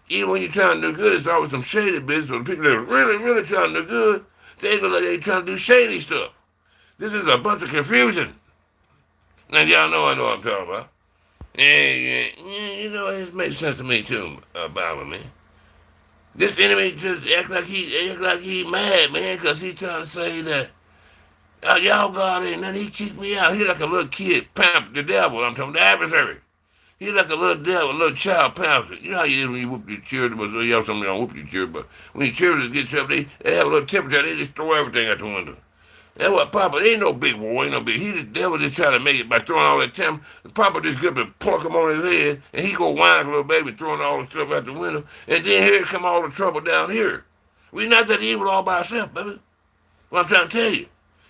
even when you're trying to do good, it's always some shady business. So the people that are really, really trying to do good, they look like they trying to do shady stuff. This is a bunch of confusion. Now y'all know I know what I'm talking about. And you know, it makes sense to me too, Bible man. This enemy just act like he mad, man, because he's trying to say that y'all God ain't nothing. He kicked me out. He like a little kid, pamper the devil. I'm talking the adversary. He like a little devil, a little child pamper. You know how you is when you whoop your children, but y'all something don't whoop your children, but when your children get up, they have a little temperature, they just throw everything out the window. That's what Papa, they ain't no big war, ain't no big. He the devil just trying to make it by throwing all that time. Papa just get up and pluck him on his head, and he go whine like a little baby, throwing all the stuff out the window, and then here come all the trouble down here. We not that evil all by ourselves, baby. What I'm trying to tell you.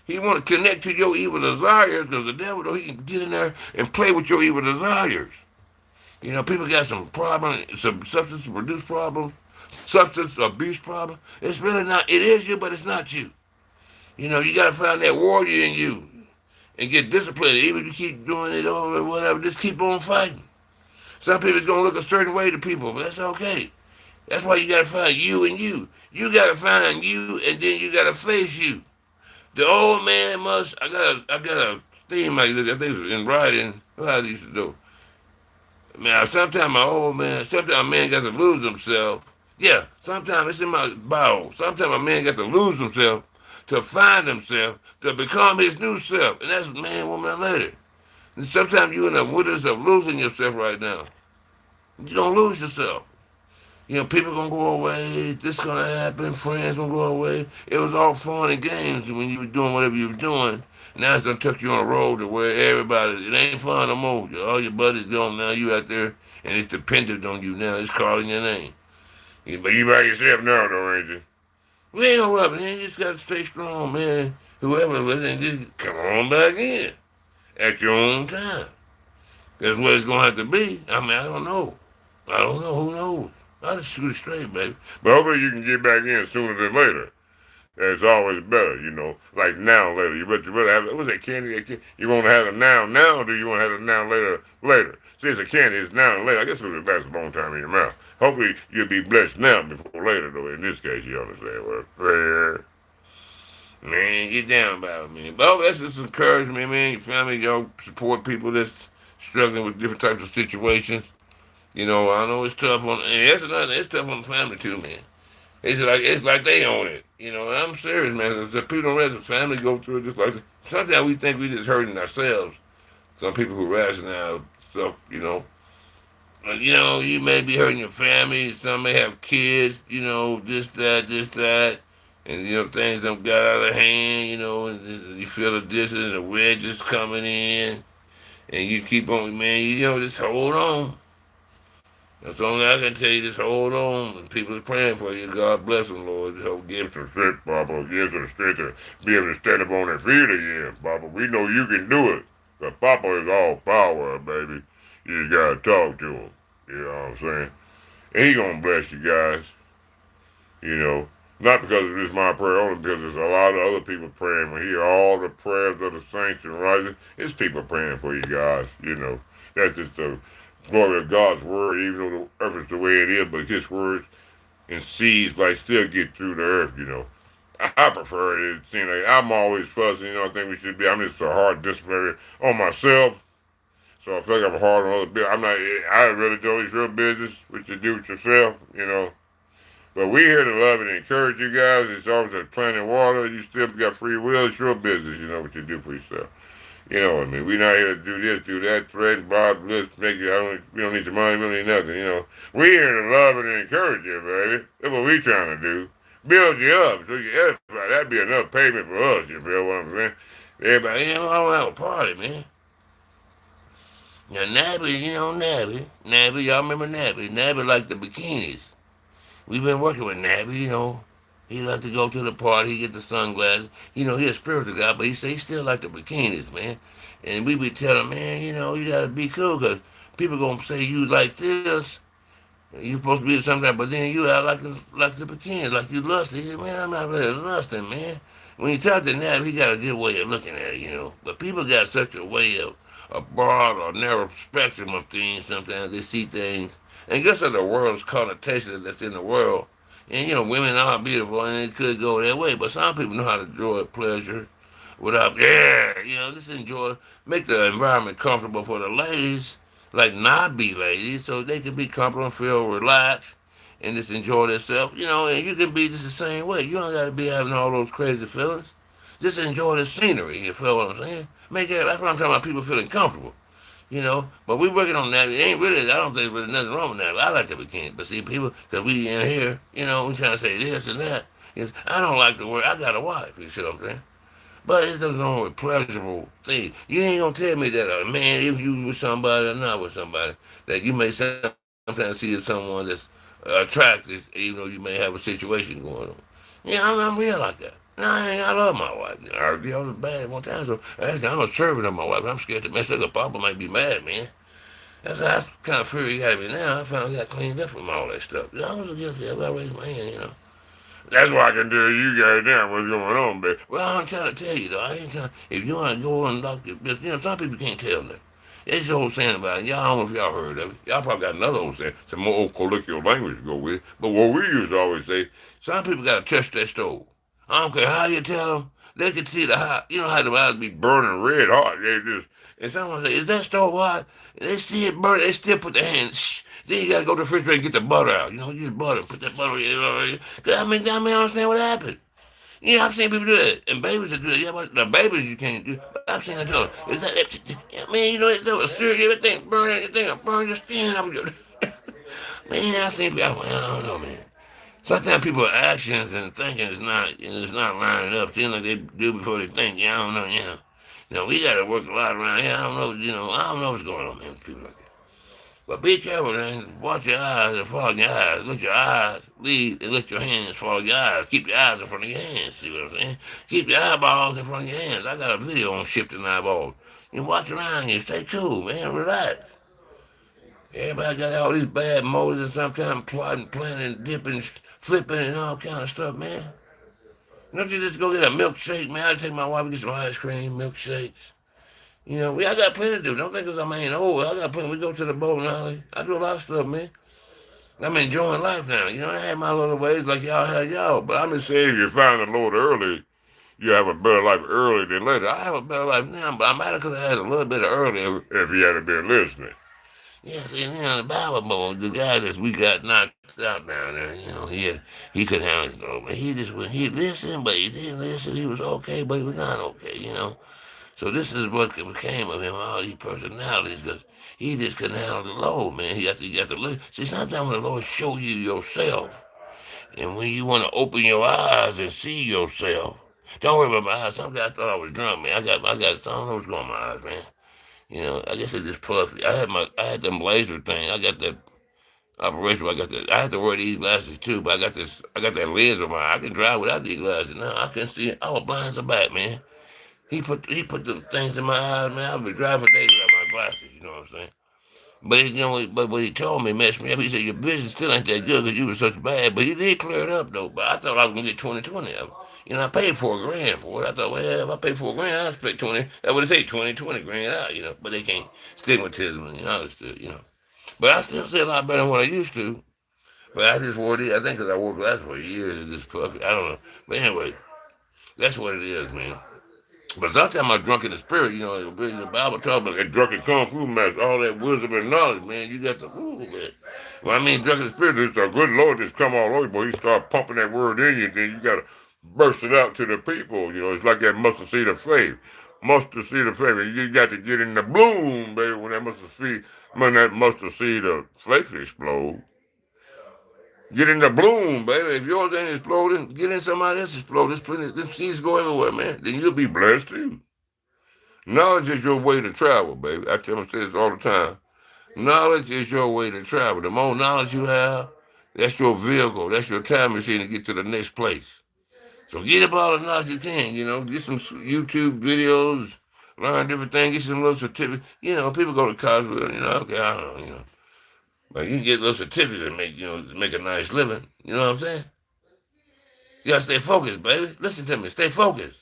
He want to connect to your evil desires because the devil, though, he can get in there and play with your evil desires. You know, people got some problem, some substance abuse problems, substance abuse problem. It's really not. It is you, but it's not you. You know, you got to find that warrior in you and get disciplined. Even if you keep doing it over or whatever, just keep on fighting. Some people's gonna look a certain way to people, but that's okay. That's why you got to find you and you. You got to find you, and then you got to face you. The old man must. I got a theme like this. I think it's in writing. What I used to do. Man, sometimes my old man, sometimes a man got to lose himself. Yeah, sometimes it's in my Bible. Sometimes a man got to lose himself to find himself, to become his new self. And that's man, woman, and lady. And sometimes you're in the wilderness of losing yourself right now. You're going to lose yourself. You know, people going to go away. This going to happen. Friends going to go away. It was all fun and games when you were doing whatever you were doing. Now it's going to take you on a road to where everybody, it ain't fun no more. All your buddies gone now. You out there, and it's dependent on you now. It's calling your name. But you by yourself now, though, ain't you? We ain't gonna rub it in. You just gotta stay strong, man. Whoever listening, just come on back in at your own time. That's what it's gonna have to be. I mean, I don't know. I don't know. Who knows? I'll just shoot it straight, baby. But hopefully you can get back in sooner than later. That's always better, you know. Like now, later. You better have. What's that candy? You want to have a now, or do you want to have a now, later? See, it's a candy. It's now and later. I guess it'll last a long time in your mouth. Hopefully you'll be blessed now before later, though. In this case, you understand what I'm saying? Man, get down about it, man. But that's just encouragement, man. Your family, y'all support people that's struggling with different types of situations. You know, I know it's tough on, and that's another. It's tough on the family too, man. It's like they own it. You know, I'm serious, man. The people don't realize the family go through it just like sometimes we think we just hurting ourselves. Some people who rationale stuff, you may be hurting your family. Some may have kids. This, that, and things don't got out of hand. And you feel the distance and the wedges coming in, and you keep on, man. Just hold on. That's the only I can tell you. Just hold on. And people are praying for you. God bless them, Lord. Just help give some strength, Papa. Give some strength to be able to stand up on their feet again, Papa. We know you can do it. But Papa is all power, baby. You just gotta talk to him. You know what I'm saying? And he gonna bless you guys. Not because it's my prayer only, because there's a lot of other people praying. We hear all the prayers of the saints and rising. It's people praying for you guys. That's just the glory of God's word, even though the earth is the way it is, but his words and seeds like still get through the earth. I prefer it. It seems like I'm always fussing, I think we should be. I'm just a hard disciplinary on myself. So I feel like I'm hard on other people. I really don't. It's your business, what you do with yourself. But we here to love and encourage you guys. It's always like planting water. You still got free will. It's your business, what you do for yourself. You know what I mean? We're not here to do this, do that, threaten, bribe, this, make you. We don't need your money, we don't need nothing. We're here to love and encourage you, baby. That's what we trying to do. Build you up so you edify. That'd be enough payment for us, you feel what I'm saying? Everybody, I don't have a party, man. Now, Nabby, y'all remember Nabby? Nabby like the bikinis. We've been working with Nabby. He like to go to the party, he get the sunglasses. He's a spiritual guy, but he say he still like the bikinis, man. And we be telling him, man, you gotta be cool, because people gonna say you like this, you supposed to be something, but then you out like the bikinis, like you lusty. He said, man, I'm not really lusting, man. When you talk to Nab, he got a good way of looking at it. But people got such a way of a broad or narrow spectrum of things. Sometimes they see things, and guess what the world's connotation that's in the world. And women are beautiful, and it could go that way. But some people know how to enjoy pleasure without, just enjoy, make the environment comfortable for the ladies. like not be ladies, so they can be comfortable and feel relaxed and just enjoy themselves, and you can be just the same way. You don't got to be having all those crazy feelings. Just enjoy the scenery. You feel what I'm saying? That's what I'm talking about. People feeling comfortable. But we working on that. It ain't really. I don't think there's really nothing wrong with that. I like that we can. But see, people, because we in here, we trying to say this and that. I don't like the word. I got a wife. You see what I'm saying? But it's nothing wrong with pleasurable things. You ain't gonna tell me that a man, if you with somebody or not with somebody, that you may sometimes see as someone that's attractive, even though you may have a situation going on. Yeah, I'm real like that. I love my wife. I was bad one time, so actually I'm a servant of my wife. I'm scared to mess up. Papa might be mad, man. That's kind of fear you got me now. I finally got cleaned up from all that stuff. I was guilty of it. I raised my hand. That's why I can tell you guys now what's going on, baby. Well, I'm trying to tell you, though. I ain't trying. If you want to go and lock your business, some people can't tell that. It's the old saying about it. Y'all, I don't know if y'all heard of it. Y'all probably got another old saying, some more old colloquial language to go with it. But what we used to always say, some people got to touch that stove. I don't care how you tell them. They can see the hot. You know how the eyes be burning red hot. And someone say, "Is that stove hot?" And they see it burn. They still put their hands. Shh. Then you gotta go to the refrigerator and get the butter out. Use butter. Put that butter in. I understand what happened. I've seen people do that, and babies that do that. Yeah, but the babies you can't do. But I've seen them do it. Is that, man? It's a serious everything burn your skin up. Man, I've seen people. I don't know, man. Sometimes people's actions and thinking is not lining up. Seems like they do before they think. I don't know. We got to work a lot around here. I don't know. I don't know what's going on, man, with people like that. But be careful, man. Watch your eyes and follow your eyes. Let your eyes lead and let your hands follow your eyes. Keep your eyes in front of your hands. See what I'm saying? Keep your eyeballs in front of your hands. I got a video on shifting eyeballs. Watch around you. Stay cool, man. Relax. Everybody got all these bad motives and sometimes plotting, planning, dipping, flipping, and all kind of stuff, man. Don't you just go get a milkshake, man? I take my wife and get some ice cream, milkshakes. I got plenty to do. Don't think 'cause I ain't old. I got plenty. We go to the bowling alley. I do a lot of stuff, man. I'm enjoying life now. I had my little ways like y'all had y'all. But I'm just saying, if you find the Lord early, you have a better life early than later. I have a better life now, but I might have could have had a little bit of earlier if he had been listening. Yeah, see, the Bible boy, the guy that we got knocked out down there, he could handle it, though. But he listened, but he didn't listen. He was okay, but he was not okay. So this is what became of him, all these personalities, because he just couldn't handle the load, man. He got to look. See, sometimes when the Lord show you yourself, and when you want to open your eyes and see yourself, don't worry about my eyes. Some guys thought I was drunk, man. I don't know what's going on with my eyes, man. I guess it's just puffy. I had them laser thing. I got that operation. I had to wear these glasses too, but I got that lens on my eye. I can drive without these glasses now. I can see. I was blind as a bat, man. He put the things in my eyes, man. I'll be driving days without my glasses. You know what I'm saying? But what he told me messed me up. He said your vision still ain't that good because you was such bad. But he did clear it up though. But I thought I was gonna get 20/20 of it. I paid $4,000 for it. I thought, well, if I pay $4,000, I'll split 20. I would say 20 grand out. But they can't stigmatism. Understood. But I still see a lot better than what I used to. But I just wore these. I think because I wore glasses for years, it's just puffy. I don't know. But anyway, that's what it is, man. But sometimes I'm drunk in the spirit, the Bible talks about that drunken kung fu master, all that wisdom and knowledge, man. You got to, man. When I mean drunk in the spirit, it's the good Lord just come all over, boy. He start pumping that word in you, and then you got to burst it out to the people. It's like that mustard seed of faith. Mustard seed of faith. And you got to get in the bloom, baby, when that mustard seed of faith explodes. Get in the bloom, baby. If yours ain't exploding, get in somebody else exploding. Them seeds go everywhere, man. Then you'll be blessed too. Knowledge is your way to travel, baby. I tell them this all the time. Knowledge is your way to travel. The more knowledge you have, that's your vehicle. That's your time machine to get to the next place. So get up all the knowledge you can, Get some YouTube videos, learn different things, get some little certificates. People go to college with, okay, I don't know. But you can get a little certificate and make a nice living. You know what I'm saying? You gotta stay focused, baby. Listen to me. Stay focused.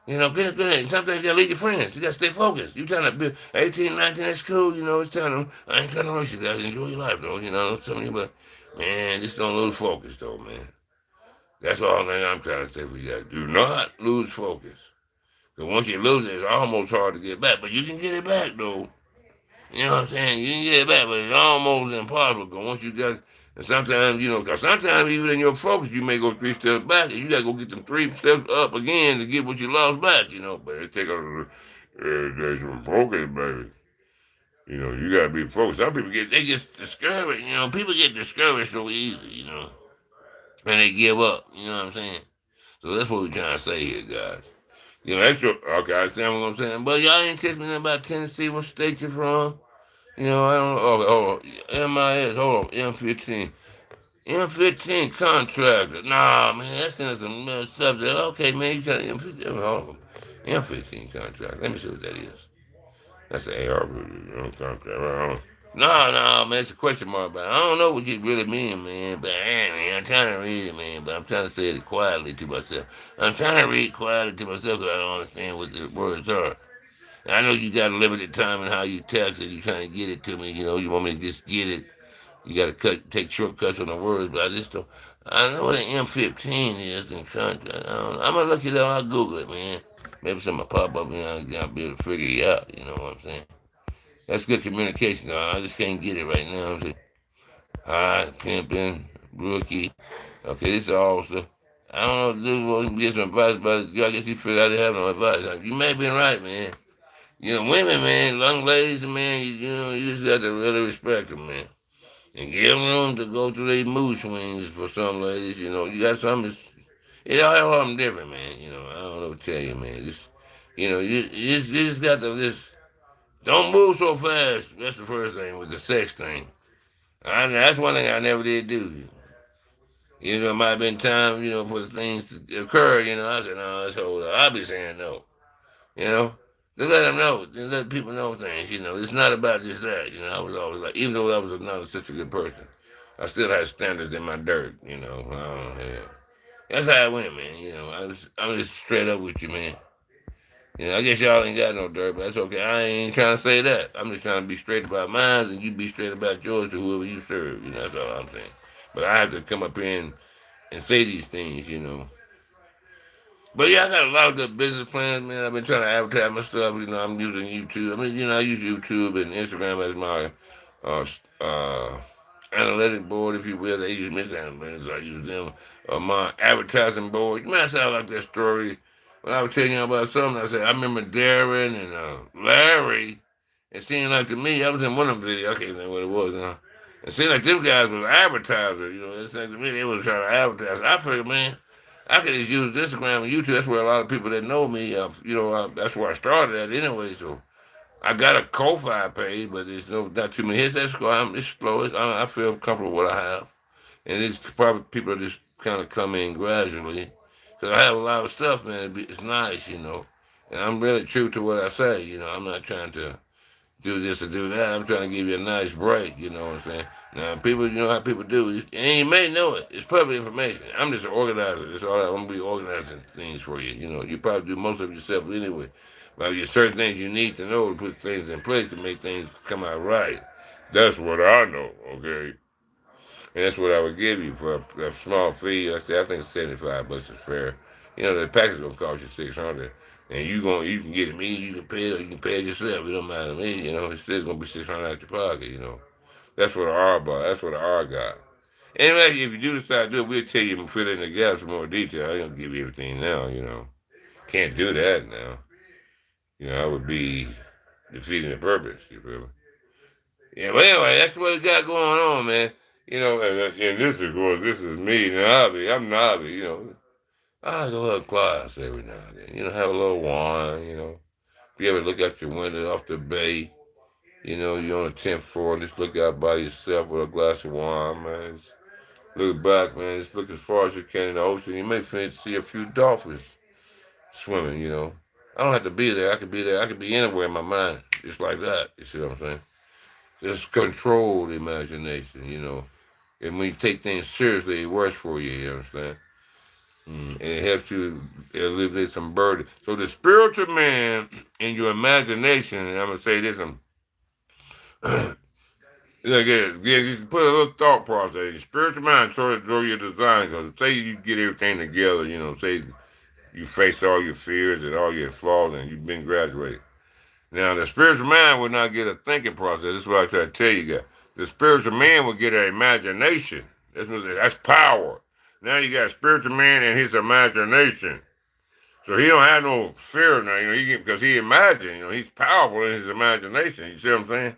Get it. Sometimes you gotta leave your friends. You gotta stay focused. You trying to be 18, 19, that's cool. It's time to, I ain't trying to rush you guys. Enjoy your life, though. I'm telling you, but, man, just don't lose focus, though, man. That's all thing I'm trying to say for you guys. Do not lose focus. Because once you lose it, it's almost hard to get back. But you can get it back, though. You know what I'm saying? You can get it back, but it's almost impossible. Cause once you got, and sometimes cause sometimes even in your focus, you may go 3 steps back, and you gotta go get them 3 steps up again to get what you lost back. But it take there's some focus, baby. You gotta be focused. Some people get discouraged. People get discouraged so easy. And they give up. You know what I'm saying? So that's what we're trying to say here, guys. That's your okay. I understand what I'm saying. But y'all ain't text me nothing about Tennessee. What state you from? I don't know. Okay, hold on. MIS. Hold on. M15. M15 contractor. Nah, man, that's in some subject. Okay, man, you got M15. Hold on. M15 contractor. Let me see what that is. That's an AR contract. No, man, it's a question mark, but I don't know what you really mean, man. But man, I'm trying to read it, man. But I'm trying to say it quietly to myself. I'm trying to read quietly to myself because I don't understand what the words are. I know you got a limited time in how you text and you trying to get it to me. You want me to just get it. You got to take shortcuts on the words, but I just don't. I know what an M15 is in contract. I'm gonna look it up. I'll Google it, man. Maybe something will pop up and I'll be able to figure it out. You know what I'm saying? That's good communication. Though. I just can't get it right now. I'm saying, hi, pimping, rookie. Okay, this is all stuff. I don't know if dude wants to get some advice, but I guess he figured I didn't have no advice. You may be right, man. Women, man, young ladies, man, you just got to really respect them, man. And give them room to go through their mood swings for some ladies, you got some, it's all of them different, man. I don't know what to tell you, man. You just got to don't move so fast. That's the first thing with the sex thing. That's one thing I never did do. It might have been time, for the things to occur, I said, no, let's hold up. I'll be saying no, you know. Just let them know. Just let people know things, It's not about just that, I was always like, even though I was not such a good person, I still had standards in my dirt. Yeah. That's how it went, man. I'm just straight up with you, man. I guess y'all ain't got no dirt, but that's okay. I ain't trying to say that. I'm just trying to be straight about mine, and you be straight about yours to whoever you serve. That's all I'm saying. But I have to come up here and say these things. But yeah, I got a lot of good business plans, man. I've been trying to advertise my stuff. I'm using YouTube. I use YouTube and Instagram as my uh, uh, analytic board, if you will. They use Mr. Analytics. I use them. My advertising board. You might sound like that story when I was telling you about something. I said I remember Darren and Larry. It seemed like to me, I was in one of them videos. I can't remember what it was now. It seemed like them guys was advertisers. It seemed like to me they was trying to advertise. I figured, man, I could just use Instagram and YouTube. That's where a lot of people that know me, that's where I started at anyway. So I got a Ko-Fi page, but there's not too many hits. It's slow. I feel comfortable with what I have, and it's probably people are just kind of come in gradually. Cause I have a lot of stuff, man. It's nice. And I'm really true to what I say. I'm not trying to do this or do that. I'm trying to give you a nice break. You know what I'm saying? Now, people, you know how people do, and you may know it. It's public information. I'm just an organizer. That's all. I'm gonna be organizing things for you. You probably do most of it yourself anyway. But there's certain things you need to know to put things in place to make things come out right. That's what I know. Okay. And that's what I would give you for a small fee. I think $75 is fair. The package gonna cost you $600, and you can get it me. You can pay it, or you can pay it yourself. It don't matter to me. It's still gonna be $600 out your pocket. That's what the R bought. That's what the R got. Anyway, if you do decide to do it, we'll tell you and fill in the gaps in more detail. I don't give you everything now. Can't do that now. I would be defeating the purpose. You feel me? Yeah, but anyway, that's what we got going on, man. And this, of course, this is me, Nabi. I'm Nabi, I like a little class every now and then. Have a little wine. Be able to look out your window off the bay. You're on the 10th floor and just look out by yourself with a glass of wine, man. Just look back, man. Just look as far as you can in the ocean. You may see a few dolphins swimming. I don't have to be there. I could be there. I could be anywhere in my mind, just like that. You see what I'm saying? Just controlled imagination. And when you take things seriously, it works for you. You understand? And it helps you alleviate some burden. So the spiritual man in your imagination, and I'm gonna say this, again, just put a little thought process. Your spiritual mind sort of draw your design. Because say you get everything together, say you face all your fears and all your flaws, and you've been graduated. Now, the spiritual mind will not get a thinking process. This is what I try to tell you guys. The spiritual man will get an imagination. That's power. Now you got a spiritual man and his imagination. So he don't have no fear now, because he imagine, he's powerful in his imagination. You see what I'm saying?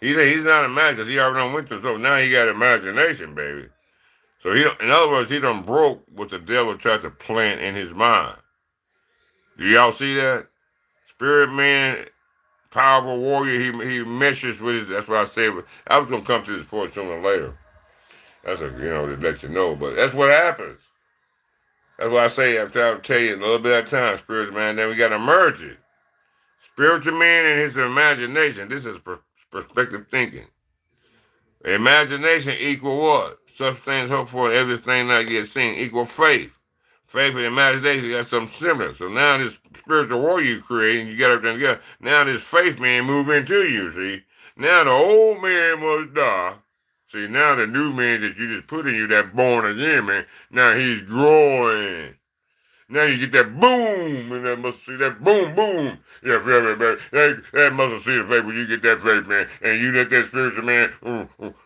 He's not imagining because he already done went through. So now he got imagination, baby. So in other words, he done broke what the devil tried to plant in his mind. Do y'all see that? Spirit man, powerful warrior. He meshes with his. That's what I said. I was gonna come to this point sooner or later. That's to let you know. But that's what happens. That's why I say I'm trying to tell you a little bit at a time, spiritual man. Then we got to merge it. Spiritual man and his imagination. This is perspective thinking. Imagination equal what? Such things hoped for and everything not yet seen equal faith. Faith and imagination got something similar. So now this spiritual warrior you creating, you got everything together. Now this faith man move into you, see? Now the old man must die. See, now the new man that you just put in you, that born again man, now he's growing. Now you get that boom, and that muscle see that boom, boom. Yeah, baby. That muscle see the faith when you get that faith, man, and you let that spiritual man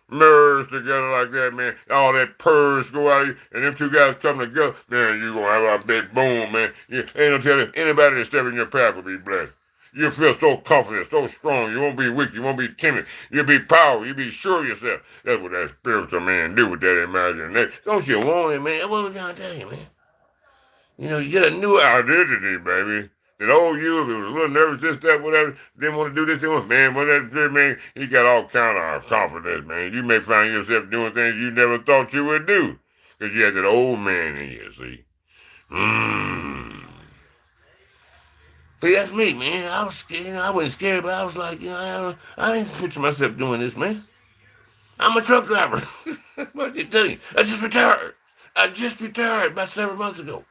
merge together like that, man. All that purge go out of you, and them two guys come together, man, you gonna have a big boom, man. You ain't no telling anybody that step in your path will be blessed. You feel so confident, so strong. You won't be weak. You won't be timid. You'll be powerful. You'll be sure of yourself. That's what that spiritual man do with that imagination. Don't you want it, man? What was I trying to tell you, man? You get a new identity, baby. That old you, if it was a little nervous, this, that, whatever, didn't want to do this, man, man, he got all kind of confidence, man. You may find yourself doing things you never thought you would do. Because you had that old man in you, see. But that's me, man. I was scared. I wasn't scared, but I was like, I didn't picture myself doing this, man. I'm a truck driver. What did I tell you? I just retired. About 7 months ago.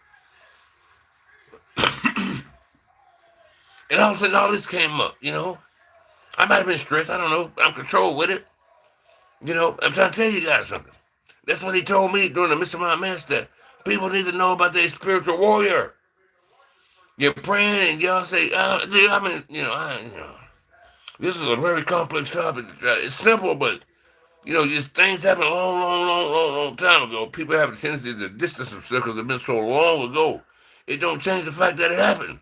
And all of a sudden, all this came up, I might have been stressed. I don't know. I'm controlled with it. I'm trying to tell you guys something. That's what he told me during the Mr. My Master. People need to know about their spiritual warrior. You're praying and y'all say, this is a very complex topic. It's simple, but, just things happened a long time ago. People have a tendency to distance themselves because it's been so long ago. It don't change the fact that it happened.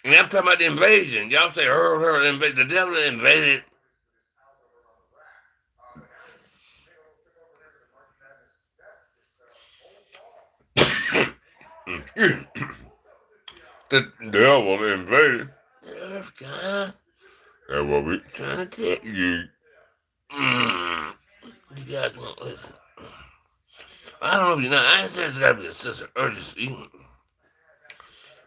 And I'm talking about the invasion. Y'all say, the devil invaded. The devil invaded. Earth, God. That's what we trying to tell you. You guys won't listen. I don't know if you know. I ain't saying it's got to be a sense of urgency.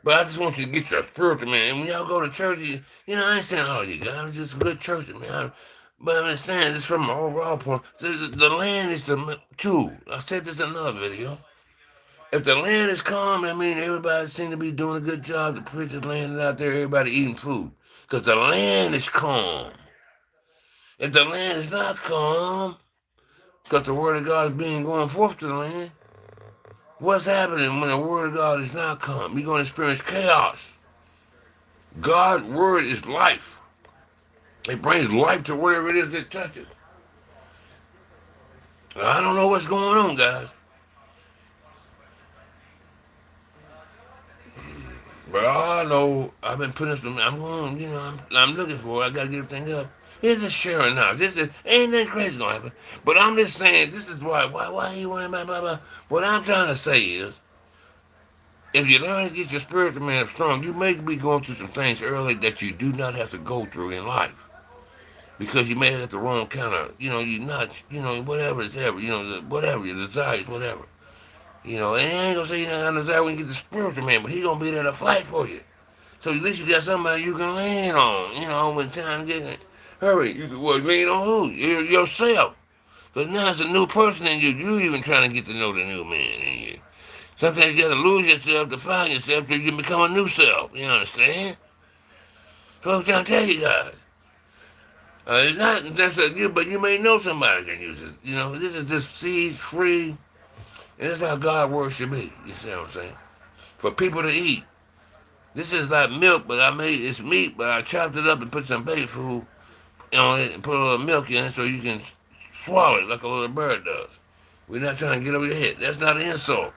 But I just want you to get your spiritual, man. And when y'all go to church, I ain't saying all you guys. I'm just a good church, man. But I'm just saying this from an overall point. The land is the tool. I said this in another video. If the land is calm, I mean, everybody seems to be doing a good job. The preachers landing out there, everybody eating food. Because the land is calm. If the land is not calm, because the word of God is being going forth to the land, what's happening when the word of God is not calm? You're going to experience chaos. God's word is life. It brings life to whatever it is that touches. I don't know what's going on, guys. But all I know, I've been putting some, I'm looking for it. I got to get everything up. Here's a sharing now. Ain't nothing crazy going to happen. But I'm just saying, this is why you worrying about blah, blah. What I'm trying to say is, if you learn to get your spiritual man strong, you may be going through some things early that you do not have to go through in life. Because you may have the wrong kind of, you're not, whatever it's ever, whatever, your desires, whatever. And I ain't gonna say you're not gonna desire when you get the spiritual man, but he gonna be there to fight for you. So at least you got somebody you can lean on, when time gets hurry. You can lean on who? Yourself. Because now it's a new person in you. You even trying to get to know the new man in you. Sometimes you gotta lose yourself to find yourself so you can become a new self. You understand? So I'm trying to tell you guys. It's not necessarily you, but you may know somebody can use it. This is just seeds free. And this is how God's word should be. You see what I'm saying? For people to eat. This is like milk, but I made it's meat, but I chopped it up and put some baby food on it and put a little milk in it so you can swallow it like a little bird does. We're not trying to get over your head. That's not an insult.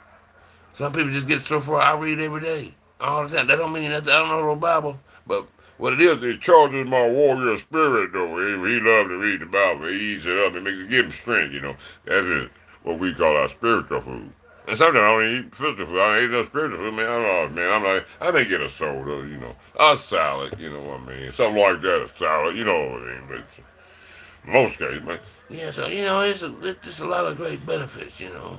Some people just get so far. I read every day, all the time. That don't mean nothing. I don't know the Bible, but what it is, it charges my warrior spirit, though. He loves to read the Bible. He eats it up. It makes it give him strength, you know. That's it, what we call our spiritual food. And sometimes I don't eat physical food. I don't eat no spiritual food, man. I don't know, man. I'm like, I may get a soda, you know, a salad, you know what I mean? Something like that, a salad, you know what I mean? But most cases, man. Yeah, so, you know, it's a lot of great benefits, you know.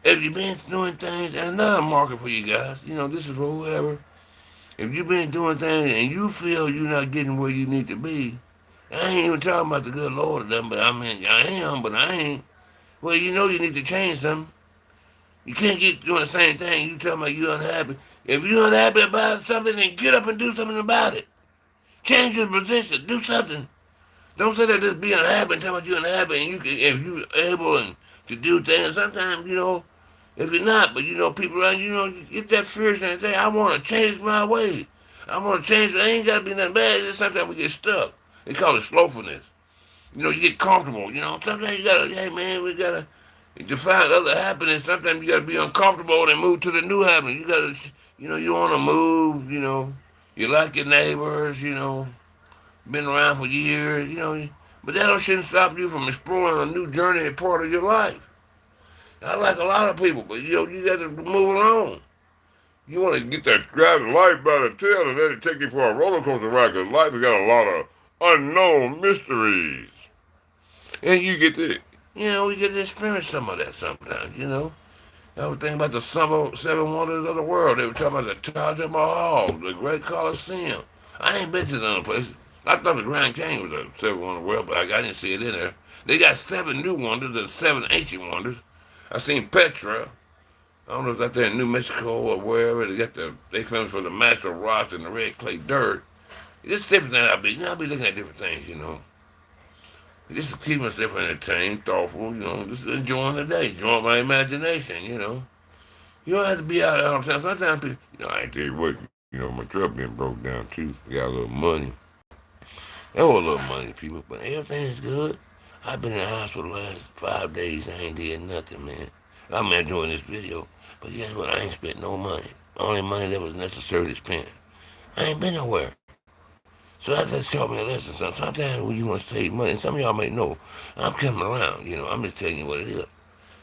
If you've been doing things, and another market for you guys, you know, this is for whoever. If you've been doing things and you feel you're not getting where you need to be, I ain't even talking about the good Lord of them, but I mean, I am, but I ain't. Well, you know you need to change something. You can't keep doing the same thing. You talking about you unhappy. If you're unhappy about something, then get up and do something about it. Change your position. Do something. Don't say that just be unhappy and tell me you're unhappy and you can, if you're able and to do things. Sometimes, you know, if you're not, but you know, people around you know, you get that fierce and say, I want to change my way. I want to change. It ain't got to be nothing bad. Just sometimes we get stuck. They call it slowfulness. You know, you get comfortable. You know, sometimes you got to, hey, man, we got to find other happiness. Sometimes you got to be uncomfortable and move to the new happiness. You got to, you know, you want to move, you know. You like your neighbors, you know, been around for years, you know. But that shouldn't stop you from exploring a new journey and part of your life. I like a lot of people, but you know, you got to move along. You want to get that grab the life by the tail and let it take you for a roller coaster ride, because life has got a lot of unknown mysteries. And you get to, you know, we get to experience some of that sometimes, you know. I was thinking about the seven wonders of the world. They were talking about the Taj Mahal, the Great Colosseum. I ain't been to the other places. I thought the Grand Canyon was a seven wonder world, but I didn't see it in there. They got seven new wonders and seven ancient wonders. I seen Petra. I don't know if that's there in New Mexico or wherever. They filmed for the master rocks and the red clay dirt. It's different than I'll be looking at different things, you know. Just to keep myself entertained, thoughtful, you know, just enjoying the day, enjoying my imagination, you know. You don't have to be out all the time. Sometimes people, you know, I tell you what, you know, my truck being broke down too. I got a little money. I owe a little money, people, but everything's good. I've been in the hospital the last 5 days. I ain't did nothing, man. I'm enjoying this video, but guess what? I ain't spent no money. Only money that was necessary to spend. I ain't been nowhere. So that just taught me a lesson. So sometimes when you want to save money, and some of y'all may know, I'm coming around. You know, I'm just telling you what it is.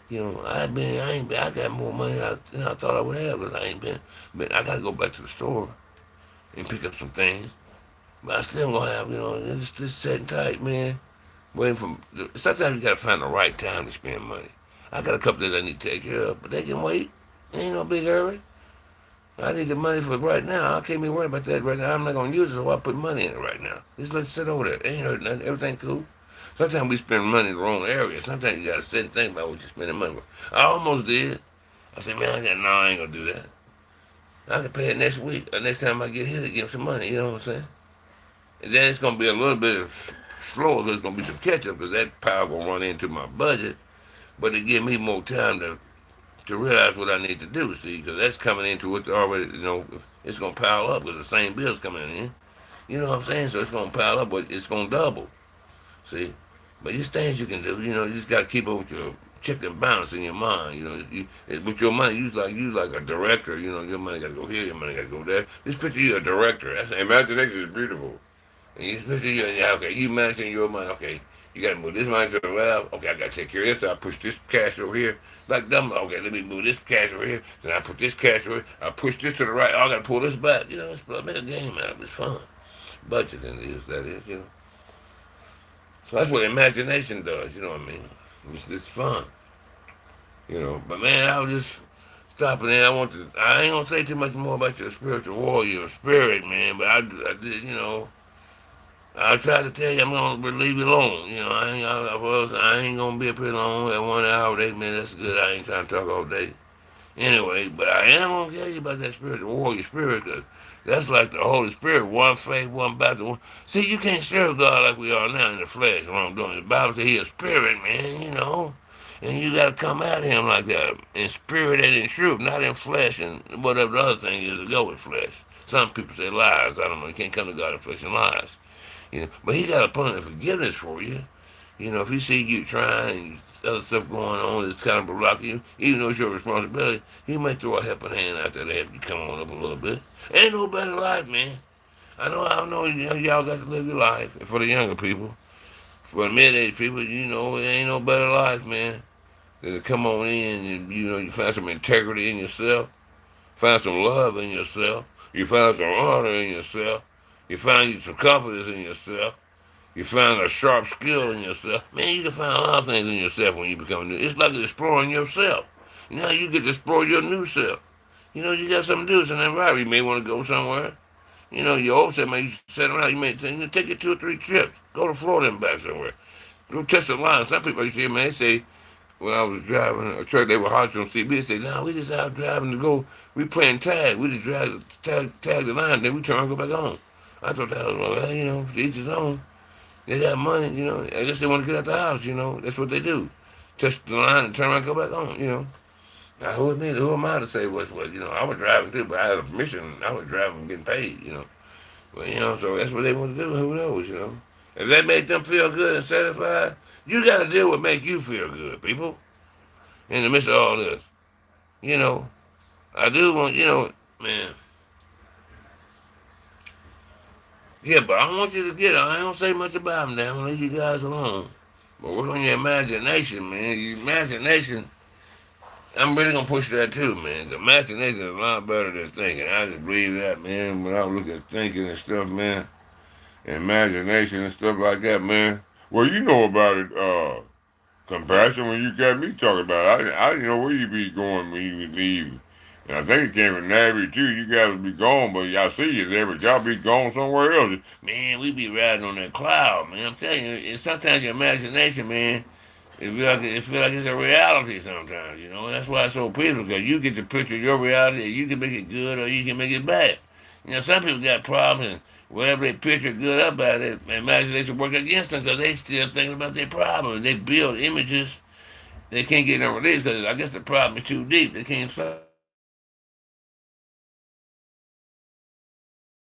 You know, I got more money than I thought I would have because I ain't been. But I got to go back to the store and pick up some things. But I still gonna have, you know, just sitting tight, man. Waiting for. Sometimes you gotta find the right time to spend money. I got a couple things I need to take care of, but they can wait. Ain't no big hurry. I need the money for right now. I can't be worried about that right now. I'm not gonna use it, so I put money in it right now. Just let it sit over there. It ain't hurt nothing. Everything cool. Sometimes we spend money in the wrong area. Sometimes you gotta sit and think about what you're spending money with. I almost did. I said, man, I ain't gonna do that. I can pay it next week or next time I get here to give some money. You know what I'm saying? And then it's gonna be a little bit slower. There's gonna be some catch up because that power gonna run into my budget. But it give me more time to realize what I need to do. See, because that's coming into it already. You know, it's gonna pile up because the same bills coming in. You know what I'm saying? So it's gonna pile up, but it's gonna double. See, but there's things you can do. You know, you just gotta keep up with your check and balance in your mind. You know, with your money, you like a director. You know, your money gotta go here, your money gotta go there. Just picture you a director. That's imagination is beautiful. And you picture you, and okay, you managing your money. Okay, you gotta move this money to the left. Okay, I gotta take care of this. So I push this cash over here. Like dumb. Okay, let me move this cash over here. Then I put this cash over here. I push this to the right. Oh, I gotta pull this back. You know, make a game out of it. It's fun. Budgeting is that is. You know. So that's what imagination does. You know what I mean? It's fun. You know. But man, I was just stopping in. I ain't gonna say too much more about your spiritual warrior spirit, man. But I did. You know. I tried to tell you I'm gonna leave you alone. You know, I ain't gonna be up here long at 1 hour, 8 minutes. That's good. I ain't trying to talk all day. Anyway, but I am gonna tell you about that spiritual warrior spirit, because that's like the Holy Spirit, one faith, one baptism. See, you can't serve God like we are now in the flesh. What I'm doing, the Bible says He is spirit, man. You know, and you gotta come at Him like that in spirit and in truth, not in flesh and whatever the other thing is to go with flesh. Some people say lies. I don't know. You can't come to God in flesh and lies. But He got a plan of forgiveness for you. If He see you trying and other stuff going on that's kind of blocking you, even though it's your responsibility, He might throw a helping hand out there to help you come on up a little bit. Ain't no better life, man. I know y'all got to live your life. And for the younger people, for the mid-age people, it ain't no better life, man, than to come on in and, you find some integrity in yourself, find some love in yourself, you find some honor in yourself, you find you some confidence in yourself, you find a sharp skill in yourself. Man, you can find a lot of things in yourself when you become new. It's like exploring yourself. You get to explore your new self. You got something to do, something right. You may want to go somewhere. Your old self may sit around. You may take it 2 or 3 trips. Go to Florida and back somewhere. Go test the line. Some people, you see, man, they say, when I was driving a truck, they were hard on CB. They say, "No, we just out driving to go. We playing tag. We just tag the line, then we turn and go back home." I thought that was well, to each his own. They got money, I guess they want to get out the house. That's what they do. Touch the line and turn around and go back home. Now, who is me? Who am I to say what's what? I was driving too, but I had a mission. I was driving and getting paid. Well, so that's what they want to do. Who knows? If that made them feel good and satisfied, you got to deal with make you feel good, people. In the midst of all this, you know, I do want, man. Yeah, but I want you to get it. I don't say much about them now. I'm gonna leave you guys alone. But work on your imagination, man. Your imagination, I'm really gonna push that too, man. The imagination is a lot better than thinking. I just believe that, man. When I look at thinking and stuff, man, and imagination and stuff like that, man. Well, you know about it, compassion. When you got me talking about it, I didn't know where you be going when you leave. And I think it came from Navy too. You guys be gone, but y'all see you there, but y'all be gone somewhere else. Man, we be riding on that cloud, man. I'm telling you, it's sometimes your imagination, man. It feel like it's a reality sometimes, That's why it's so peaceful, because you get to picture your reality, and you can make it good or you can make it bad. Some people got problems, and whatever they picture good about it, imagination work against them because they still thinking about their problems. They build images they can't get them released because I guess the problem is too deep. They can't solve it. So they got to put it in their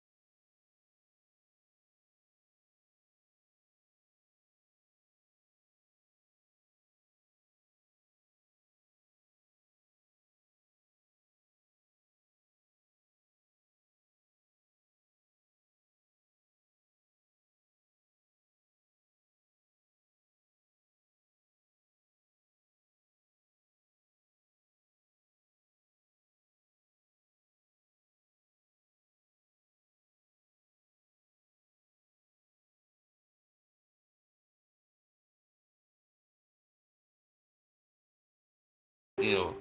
imagination. You know,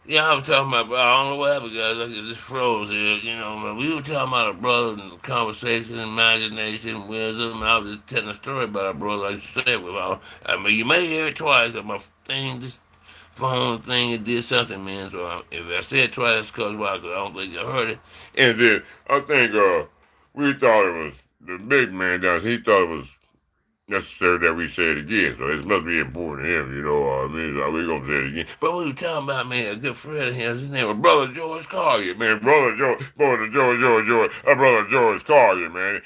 Yeah, I was talking about, bro. I don't know what happened, guys. I just froze here. Man. We were talking about our brother and conversation, imagination, wisdom. I was just telling a story about our brother. Like you said, I mean, you may hear it twice. My thing, this phone thing, it did something, man. So if I said it twice, it's because why? Because I don't think you heard it. And then I think we thought it was the big man down. He thought it was necessary that we say it again. So it must be important to him, you know what I mean? So we gonna say it again. But we were talking about, man, a good friend of his name was Brother George Collier, man. Brother George Collier, man.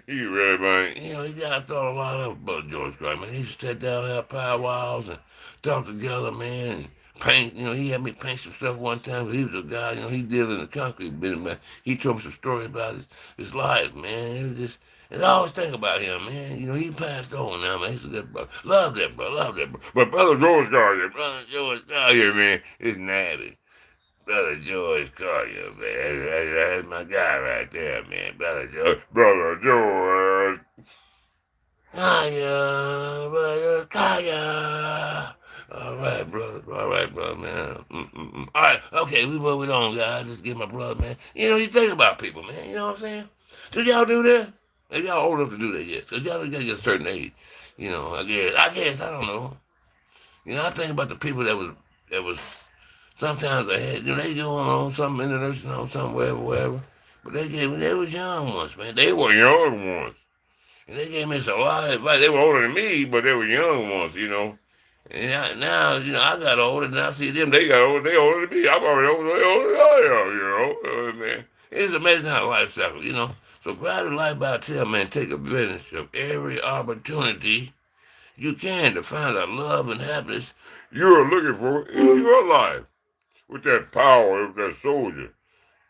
He really, man, he got thought a lot of Brother George Collier, man. He used to sit down and have powwows and talk together, man. And paint, he had me paint some stuff one time. He was a guy, he did in the concrete business, man. He told me some story about his life, man. It was just, and I always think about him, man. He passed on now, man. He's a good brother. Love that brother, love that brother. But Brother George Collier, man, is nabby. Brother George Collier, man. That's my guy right there, man. Brother George. Brother George. Collier. Brother George Collier. All right, brother. All right, brother, man. Mm-mm-mm. All right, okay, we moving on, guys. Just give my brother, man. You think about people, man. You know what I'm saying? Do y'all do that? If y'all old enough to do that, yes. Because y'all gotta get a certain age. I guess, I don't know. I think about the people that was sometimes ahead. They going on something in the nursing home, something, wherever. But they was young ones, man. They were young ones. And they gave me some life advice. They were older than me, but they were young ones. And now, I got older, and I see them. They got older. They older than me. I'm already older. They older than I am. Man. It's amazing how life cycles, you know. So grab the life by the tail, man. Take advantage of every opportunity you can to find the love and happiness you are looking for in your life. With that power of that soldier.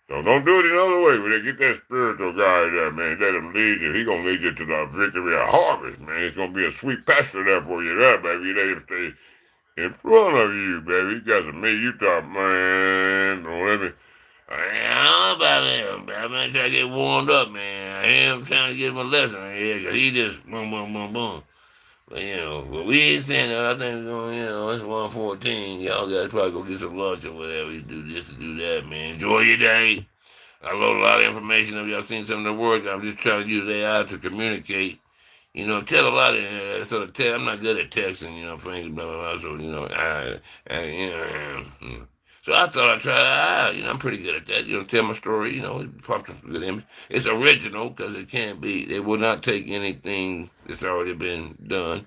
So don't do it another way. When they get that spiritual guy there, man, let him lead you. He gonna lead you to the victory of harvest, man. It's gonna be a sweet pasture there for you there, baby. You let him stay in front of you, baby. You got some me. You thought, man, don't let me. I don't know about him. I'm trying to get warmed up, man. I am trying to get him a lesson here, cause he just boom, boom, boom, boom. But but we ain't saying that. I think it's 1:14. Y'all guys probably go get some lunch or whatever. You do this and do that, man. Enjoy your day. I load a lot of information. If y'all seen some of the work, I'm just trying to use AI to communicate. Tell a lot of sort of tell. I'm not good at texting, frankly, blah blah blah. So so I thought I'd try it out. I'm pretty good at that. Tell my story. Pop some good image. It's original because it can't be. They will not take anything that's already been done,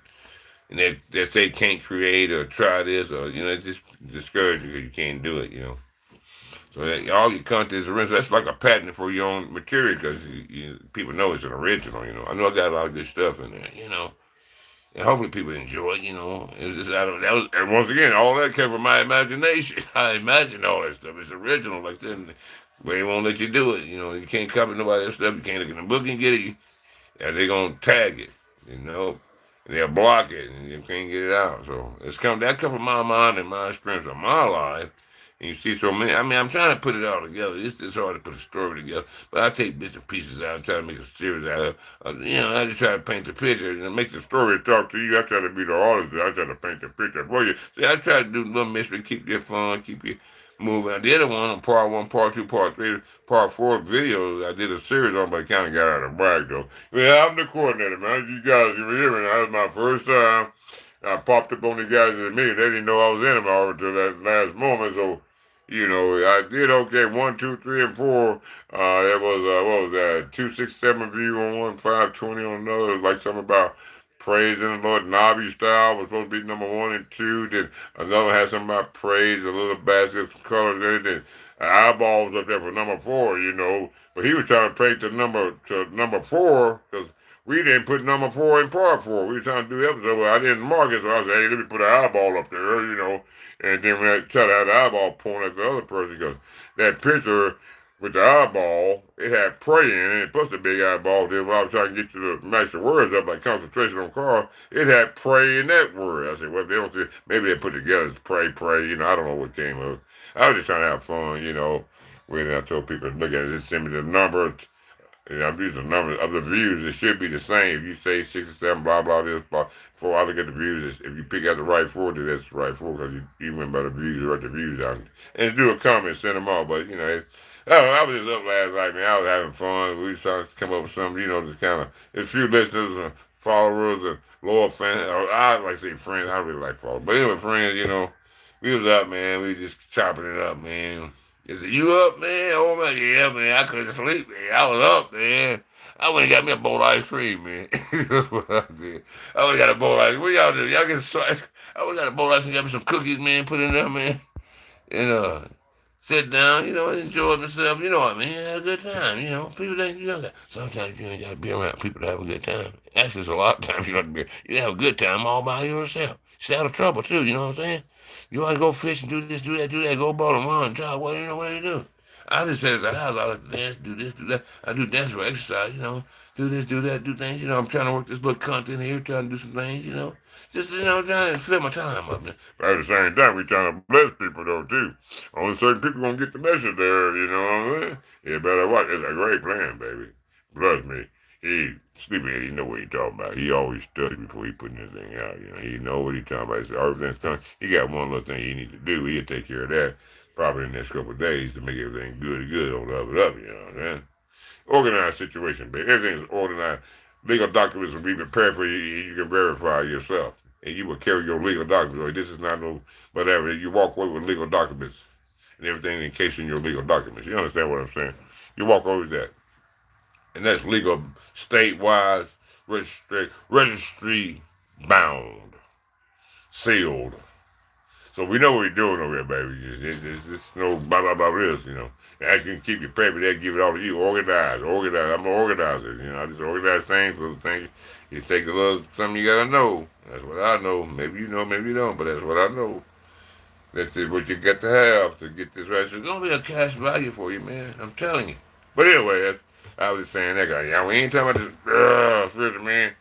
and that they can't create or try this or it just discourage you because you can't do it. So all your content is original. That's like a patent for your own material because people know it's an original. I know I got a lot of good stuff in there. And hopefully people enjoy it. It was just that was, and once again, all that came from my imagination. I imagined all that stuff. It's original. Like then, they won't let you do it. You can't copy nobody else's stuff. You can't look in the book and get it. They're gonna tag it. And they'll block it, and you can't get it out. So that come from my mind and my experience of my life. And you see so many. I mean, I'm trying to put it all together. It's hard to put a story together. But I take bits and pieces out and try to make a series out of it. I just try to paint the picture and make the story talk to you. I try to be the artist. I try to paint the picture for you. See, I try to do a little mystery, keep you fun, keep you moving. I did one on part one, part two, part three, part four videos. I did a series on, but I kind of got out of brag, though. Yeah, I'm the coordinator, man. You guys, you hear me? That was my first time. I popped up on the guys in the meeting. They didn't know I was in them all until that last moment, so I did okay. 1, 2, 3, and 4. It was what was that? 267 view on one, 520 on another. It was like something about praising the Lord. Nabi style was supposed to be number 1 and 2. Then another had something about praise, a little basket, some colors in it. Then eyeballs up there for number 4. But he was trying to paint the number 4 because we didn't put number 4 in part 4. We were trying to do the episode, but I didn't mark it, so I said, hey, let me put an eyeball up there. And then when I tried to have the eyeball point at the other person, because that picture with the eyeball, it had pray in it, plus the big eyeball. Then when I was trying to get you to match the words up, like concentration on car, it had pray in that word. I said, well, they don't say, maybe they put together as pray. I don't know what came up. I was just trying to have fun, when I told people to look at it, just send me the number. I'm using the number of the views. It should be the same. If you say 67, blah, blah, this, blah, before I look at the views, if you pick out the right 4, then that's the right 4 because you went by the views, write the views out. And do a comment, send them all. But, I was just up last night, man. I was having fun. We was trying to come up with something, just kind of, there's a few listeners and followers and loyal fans. Or I like to say friends. I really like followers. But anyway, friends, we was up, man. We just chopping it up, man. Is it you up, man? Oh, man, yeah, man. I couldn't sleep, man. I was up, man. I went and got me a bowl of ice cream, man. That's what I did. I went and got a bowl of ice cream. What y'all do? Y'all get some ice cream? I went and got a bowl of ice cream, got me some cookies, man, put in there, man. And, sit down, enjoy myself, what I mean? Have a good time, People think, sometimes you ain't got to be around people to have a good time. Actually, it's a lot of times you have to you have a good time all by yourself. Stay out of trouble, too, you know what I'm saying? You want to go fish and do this, do that, go ball and run, job, what do you do? I just said at the house, I like to dance, do this, do that. I do dance for exercise, do this, do that, do things, I'm trying to work this little content here, trying to do some things, just, trying to fill my time up there. But at the same time, we trying to bless people, though, too. Only certain people going to get the message there, you know what I mean? You better watch. It's a great plan, baby. Bless me. Sleepyhead, he know what he talking about. He always study before he putting anything out. He know what he talking about. He said, everything's coming. He got one little thing he need to do. He'll take care of that probably in the next couple of days to make everything good on the up and up, you know what I mean? Organized situation, baby. Everything's organized. Legal documents will be prepared for you. You can verify yourself. And you will carry your legal documents. Like, this is not no whatever. You walk away with legal documents and everything encased in your legal documents. You understand what I'm saying? You walk away with that. And that's legal, statewide, registry bound, sealed. So So we know what we're doing over here, baby. It's no blah blah blah this, As you can keep your paper, they give it all to you. Organize, organize. I'm an organizer. I just organize things. Those things. You take a little something you gotta know. That's what I know. Maybe you know, maybe you don't, but that's what I know. That's what you got to have to get this right. So it's gonna be a cash value for you, man. I'm telling you. But anyway, I was just saying that guy. Yeah, we ain't talking about this spiritual man.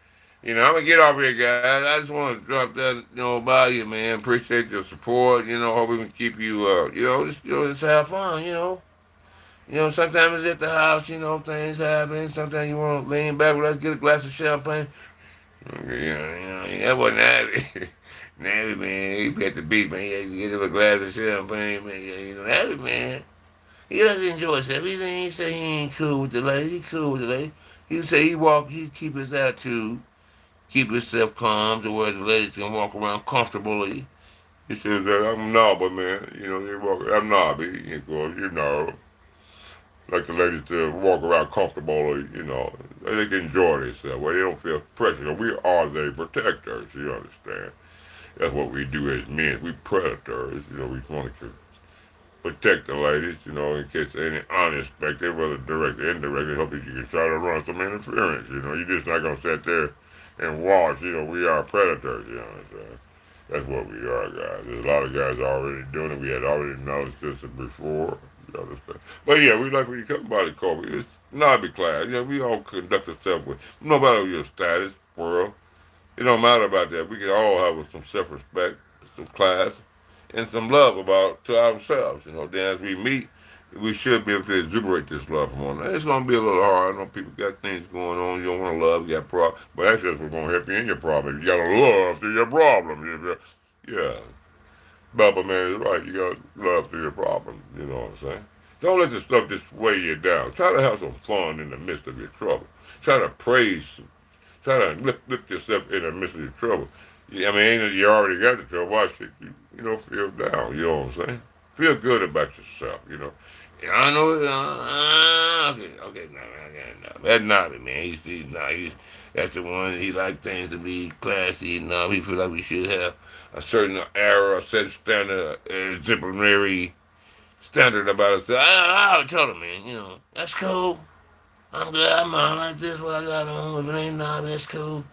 I'm gonna get off here, guys. I just want to drop that, by you, man. Appreciate your support. Hope we can keep you, just have fun. Sometimes it's at the house. Things happen. Sometimes you want to lean back. Let's get a glass of champagne. That wasn't Navy. Navy, man, he at the beach, man. He had to get him a glass of champagne, man. Navy, man. He doesn't enjoy himself. He say he ain't cool with the lady. He cool with the lady. He say he keep his attitude, keep himself calm to where the ladies can walk around comfortably. He says that I'm knobby, man. I'm knobby. Of course, like the ladies to walk around comfortably, they can enjoy themselves. Well, they don't feel pressure. We are their protectors, you understand. That's what we do as men. We predators, we want to protect the ladies, in case any unexpected, whether direct or indirect, hope that you can try to run some interference, You're just not going to sit there and watch, we are predators, you know what I'm saying? That's what we are, guys. There's a lot of guys already doing it. We had already noticed this before. You understand? But yeah, we like when you come by the car. It's not be class. We all conduct ourselves with no matter your status, world. It don't matter about that. We can all have some self-respect, some class, and some love about to ourselves. Then as we meet, we should be able to exuberate this love from one another. It's gonna be a little hard. I know people got things going on. You don't want to love. You got problems, but that's just what's gonna help you in your problem. You gotta love through your problem. Yeah, Bubba man is right. You gotta love through your problem. You know what I'm saying? Don't let the stuff just weigh you down. Try to have some fun in the midst of your trouble. Try to praise. Try to lift yourself in the midst of your trouble. I mean, you already got the trouble. Why should you don't feel down? You know what I'm saying? Feel good about yourself. Yeah, I know. Okay, no. That's not man. That's the one. He like things to be classy. No, he feel like we should have a certain era, a certain standard, exemplary standard about us. I would tell him, man. That's cool. I'm good. I'm on like this. What I got on. If it ain't not, that's cool.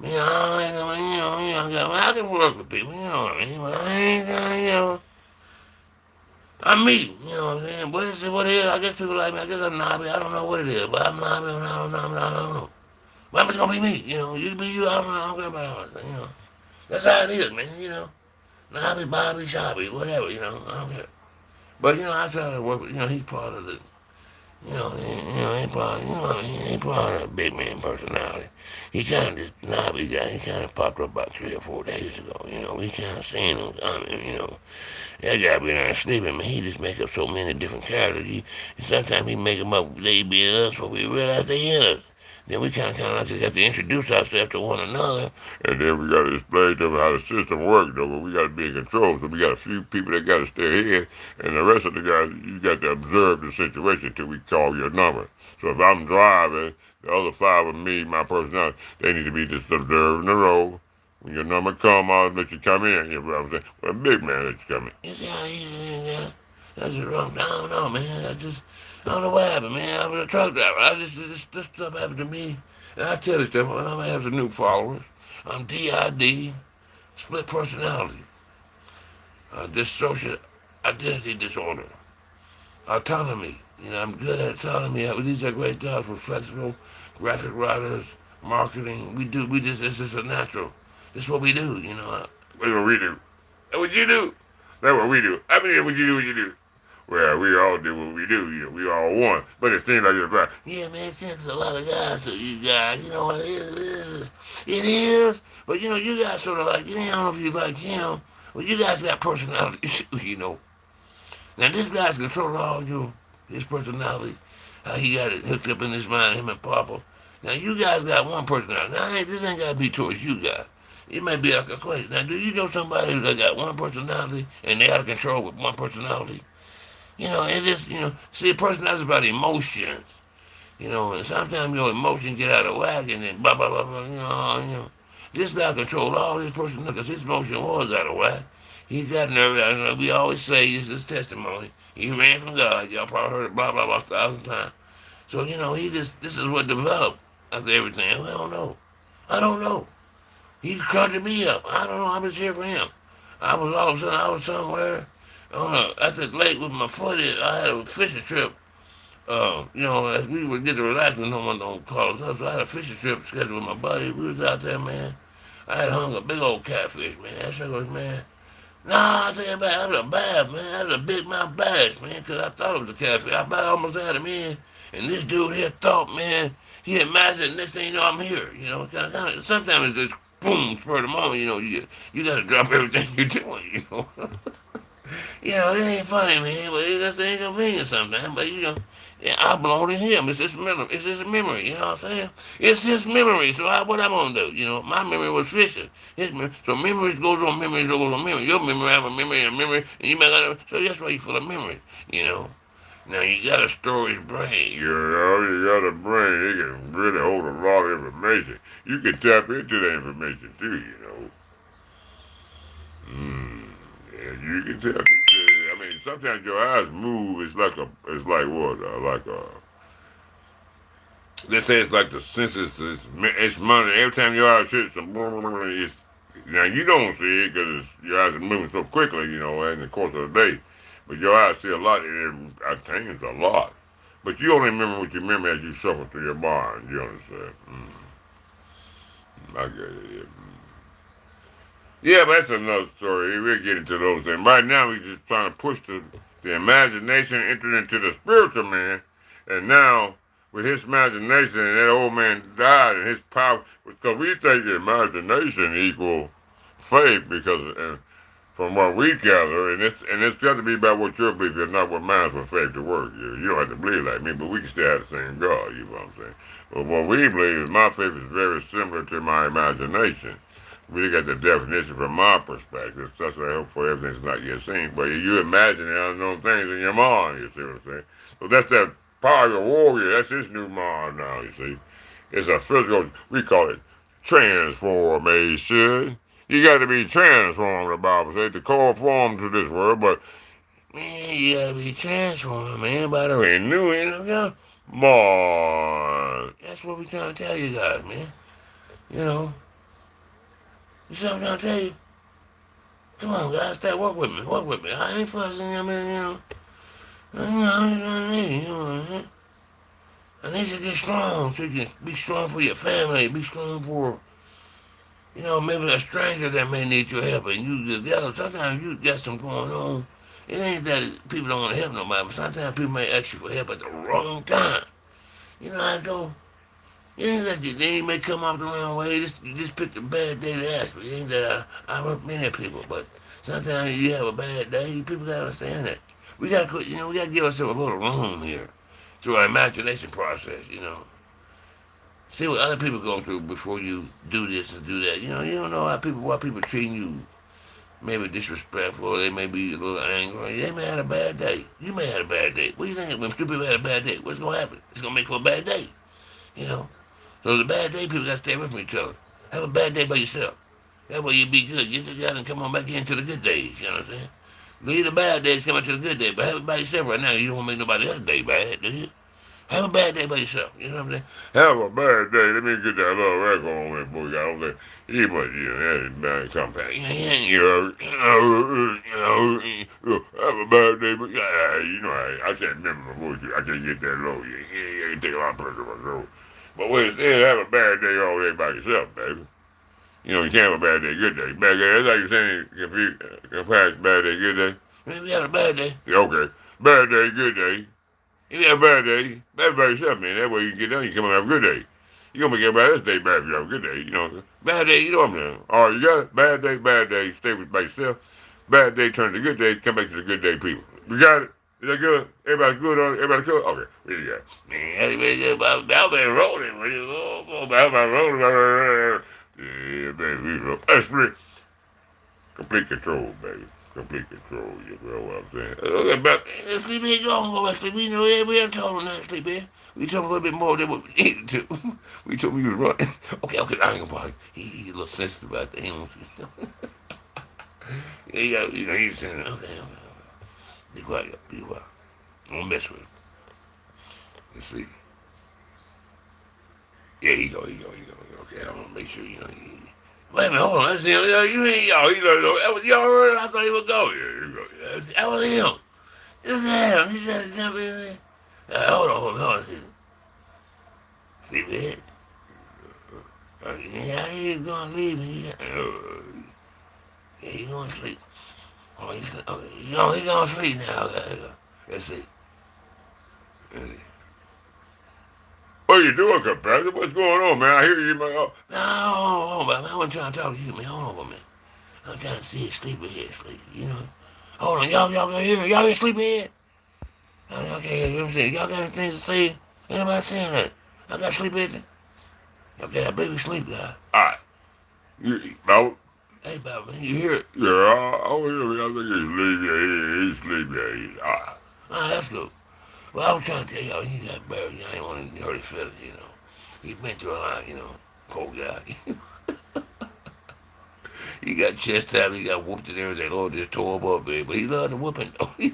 I can work with people. You know what I mean? But I ain't, I'm me, you know what I'm saying? What it is? I guess people like me. I guess I'm knobby. I don't know what it is, but I'm knobby. I don't know. But I'm just gonna be me, You be you. I don't care about all that, That's how it is, man. Knobby, Bobby, Shabby, whatever, I don't care. But I try to work with. He's part of the. Ain't part. He ain't part of the big man personality. He kind of this knobby guy. He kind of popped up about 3 or 4 days ago. We kind of seen him coming. That guy be there sleeping, man. He just make up so many different characters. Sometimes he make them up. They be in us, but we realize they in us. Then we kind of like have to introduce ourselves to one another, and then we got to explain to them how the system works. Though, but we got to be in control. So we got a few people that got to stay ahead, and the rest of the guys you got to observe the situation till we call your number. So if I'm driving, the other 5 of me, my personality, they need to be just observing the road. When your number come, I'll let you come in. You know what I'm saying? Well, a big man let you come in. You see how that's just wrong. I don't know, man. I don't know what happened, man. I was a truck driver. This stuff happened to me. And I tell you stuff, I have some new followers. I'm DID, split personality, dissociative identity disorder, autonomy. I'm good at autonomy. These are great jobs for flexible graphic writers, marketing. This is a natural. This is what we do, That's what we do. That's what you do. That's what we do. I mean, what you do. Well, we all do what we do. We all one. But it seems like it's right. Yeah, man, it seems a lot of guys to you guys. You know what it is? It is. But, you guys sort of like, I don't know if you like him. Well, you guys got personality, Now, this guy's controlling all his personality. How he got it hooked up in his mind, him and Papa. Now, you guys got one personality. Now, this ain't got to be towards you guys. It may be like a question. Now, do you know somebody that got one personality and they out of control with one personality? It's just, see, a personality is about emotions. And sometimes your emotions get out of whack and then blah, blah, blah, blah, This guy controlled all his personality because his emotion was out of whack. He got nervous. I know we always say this is testimony. He ran from God. Y'all probably heard it blah blah blah 1,000 times. So he just this is what developed after everything. I don't know. I don't know. He crunching me up. I don't know. I was here for him. I was all of a sudden I was somewhere. At the lake with my foot in. I had a fishing trip. As we would get the relaxment, no one don't call us up. So I had a fishing trip scheduled with my buddy. We was out there, man. I had hung a big old catfish, man. That shit was, man. Nah, I tell you about that was a bass, man. That was a big mouth bass, man, because I thought it was a catfish. I about almost had him in. And this dude here thought, man, he imagined next thing you know, I'm here. Sometimes it's just boom, spur of the moment, you got to drop everything you're doing, it ain't funny, man, but it's just inconvenient sometimes. But yeah, I belong to him. It's just memory. It's just memory. You know what I'm saying? It's his memory. So what I'm gonna do? My memory was Fisher. His memory. So memories goes on memories goes on memory. Your memory have a memory and a memory, and you may got. So that's why you full of memory. Now you got a storage brain. You got a brain. It can really hold a lot of information. You can tap into that information too. Yeah, you can tap into. I mean, sometimes your eyes move. It's like what? Like a. Let's say it's like the senses. It's money. Every time your eyes hit some, it's now you don't see it because your eyes are moving so quickly. In the course of the day. But your eyes see a lot, and I think it's a lot. But you only remember what you remember as you shuffle through your mind. You understand? I get it. Yeah. Yeah, but that's another story. We'll get into those things. Right now, we're just trying to push the imagination into the spiritual man. And now, with his imagination, and that old man died, and his power, because we think imagination equal faith, because from what we gather, and it's got to be about what your belief is, not what mine's for faith to work. You don't have to believe like me, but we can still have the same God. You know what I'm saying? But what we believe is my faith is very similar to my imagination. We got the definition from my perspective. Such I hope for everything's not yet seen. But you imagine the unknown things in your mind, you see what I'm saying? So that's that power of the warrior. That's his new mind now, you see. It's a physical, we call it transformation. You got to be transformed, the Bible says, to conform to this world. But, man, you got to be transformed, man, by the renewing of your mind. That's what we trying to tell you guys, man. You see what I'm trying to tell you? Come on, guys, start work with me. Work with me. I ain't fussing, I mean. I need you to get strong so you can be strong for your family, be strong for, maybe a stranger that may need your help, and you together. Sometimes you got something going on. It ain't that people don't want to help nobody, but sometimes people may ask you for help at the wrong time. You know how it go? It ain't that they may come off the wrong way. You just picked a bad day to ask me. It ain't that I work many people, but sometimes you have a bad day. People gotta understand that. We gotta quit. We gotta give ourselves a little room here through our imagination process. See what other people go through before you do this and do that. You don't know why people treating you maybe disrespectful. They may be a little angry. They may have a bad day. You may have a bad day. What do you think when two people had a bad day? What's gonna happen? It's gonna make for a bad day. So the bad day people gotta stay away from each other. Have a bad day by yourself. That way you be good. Get together and come on back into the good days. You know what I'm saying? Leave the bad days, come into the good day. But have it by yourself right now. You don't want to make nobody else's day bad, do you? Have a bad day by yourself. You know what I'm saying? Have a bad day. Let me get that little record on there, boy. I don't let that's bad compound. Have a bad day, but I can't remember my voice. I can't get that low. Yeah, it take a lot of pressure on my throat. But when still have a bad day all day by yourself, baby. You can't have a bad day, good day. Bad day, that's like you're saying, compare bad day, good day. Maybe you have a bad day. Yeah, okay. Bad day, good day. If you have a bad day, bad by yourself, man. That way you can get done, you come and have a good day. You gonna make everybody else day bad if you have a good day, Bad day, what I'm saying. All right, you got it? Bad day, stay by yourself. Bad day turn to good day, come back to the good day people. You got it? Is that good? Everybody good on it? Everybody good? Okay, what you got? Man, I've been rolling. I've been rolling. Yeah, baby. That's pretty. Complete control, baby. Complete control, you know what I'm saying? Okay, but Sleepy, don't go back, Sleepy. We haven't told him that, Sleepy. We told him a little bit more than what we needed to. We told him he was running. Okay, I ain't gonna bother. He's a little sensitive about that. He's saying, okay, be quiet, be quiet. Don't mess with him. Let's see. Yeah, he go. Okay, I want to make sure, Wait a minute, hold on. That's him. You ain't y'all. That was y'all heard. I thought he would go. Yeah, you go. That was him. Look at him. He said, jump in there. Hold on. Sleepyhead. Yeah, he ain't gonna leave me. Yeah, he gonna sleep. Oh, he gonna sleep now. Okay. Let's see. Let's see. What are you doing, compassion? What's going on, man? I hear you, man. Oh. No, hold on, man. I wasn't trying to talk to you, man. Hold on, man. I'm trying to see a sleepyhead sleep. Hold on, y'all can hear me? Y'all hear sleepyhead? Y'all can't hear me. Y'all got anything to say? Anybody saying that? I got sleepyhead? Okay, I believe you sleep, guy. All right. Baba? Hey, Baba, man, you hear it? Yeah, I hear it. I think he's sleepy. All right. All right, that's good. Well, I was trying to tell y'all, he got buried. I ain't want to hurt his feelings. He been through a lot. Poor guy. He got chastised, he got whooped and everything. Lord just tore him up, man. But he loved the whooping, though. He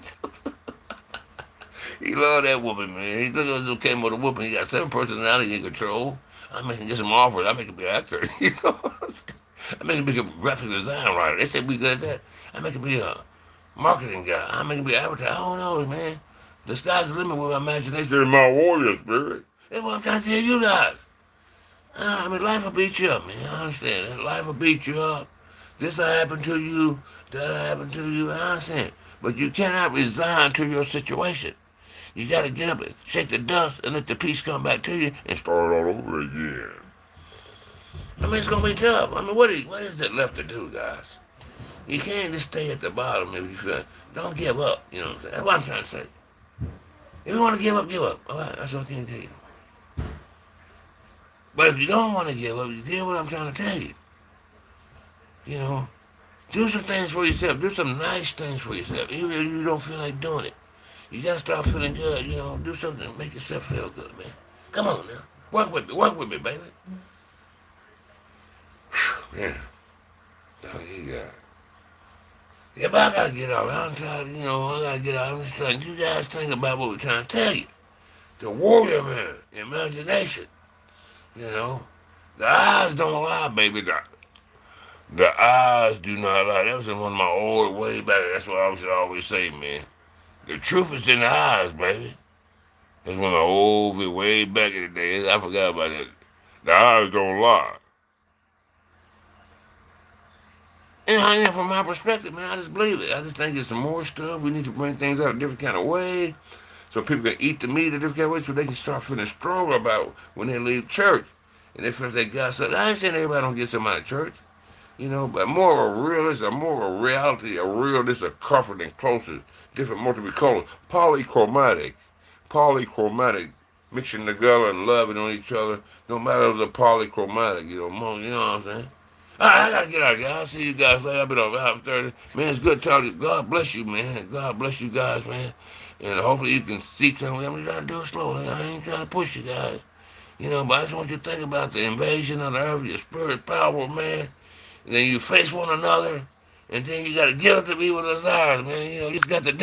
loved that whooping, man. He look at him came with a whooping. He got 7 personalities in control. I make him get some offers. I make him be an actor. I make him be a graphic design writer. They said we good at that. I make him be a marketing guy. I make him be an advertiser. I don't know, man. The sky's the limit with my imagination and my warrior spirit. That's what I'm trying to tell you guys. Life will beat you up, man. I understand that. Life will beat you up. This will happen to you. That will happen to you. I understand. But you cannot resign to your situation. You got to get up and shake the dust and let the peace come back to you and start all over again. It's going to be tough. What is there left to do, guys? You can't just stay at the bottom if you feel. Don't give up. You know what I'm saying? That's what I'm trying to say. If you want to give up, give up. All right, that's what I can tell you. But if you don't want to give up, you hear what I'm trying to tell you. Do some things for yourself. Do some nice things for yourself, even if you don't feel like doing it. You got to start feeling good. Do something to make yourself feel good, man. Come on now. Work with me, baby. Whew, man. Yeah, but I got to get out. I'm tired, I got to get out. I'm just trying. You guys think about what we're trying to tell you. The warrior man, imagination. The eyes don't lie, baby. The eyes do not lie. That was in one of my old way back. That's what I should always say, man. The truth is in the eyes, baby. That's one of my old way back in the day. I forgot about that. The eyes don't lie. And from my perspective, man, I just believe it. I just think it's some more stuff. We need to bring things out a different kind of way so people can eat the meat a different kind of way so they can start feeling stronger about when they leave church. And they feel they got something. I ain't saying everybody don't get something out of church. But more of a realist, more of a reality, a realist, a comforting, closer, different multiple colors, polychromatic, mixing together and loving on each other, no matter the polychromatic, you know what I'm saying? All right, I gotta get out of here. I'll see you guys later. I've been on about 30. Man, it's good talking to you. God bless you, man. God bless you guys, man. And hopefully you can see something. I'm just trying to do it slowly. I ain't trying to push you guys. But I just want you to think about the invasion of the earth, your spirit power, man. And then you face one another, and then you got to give it to me with desires, man. You just got to do it.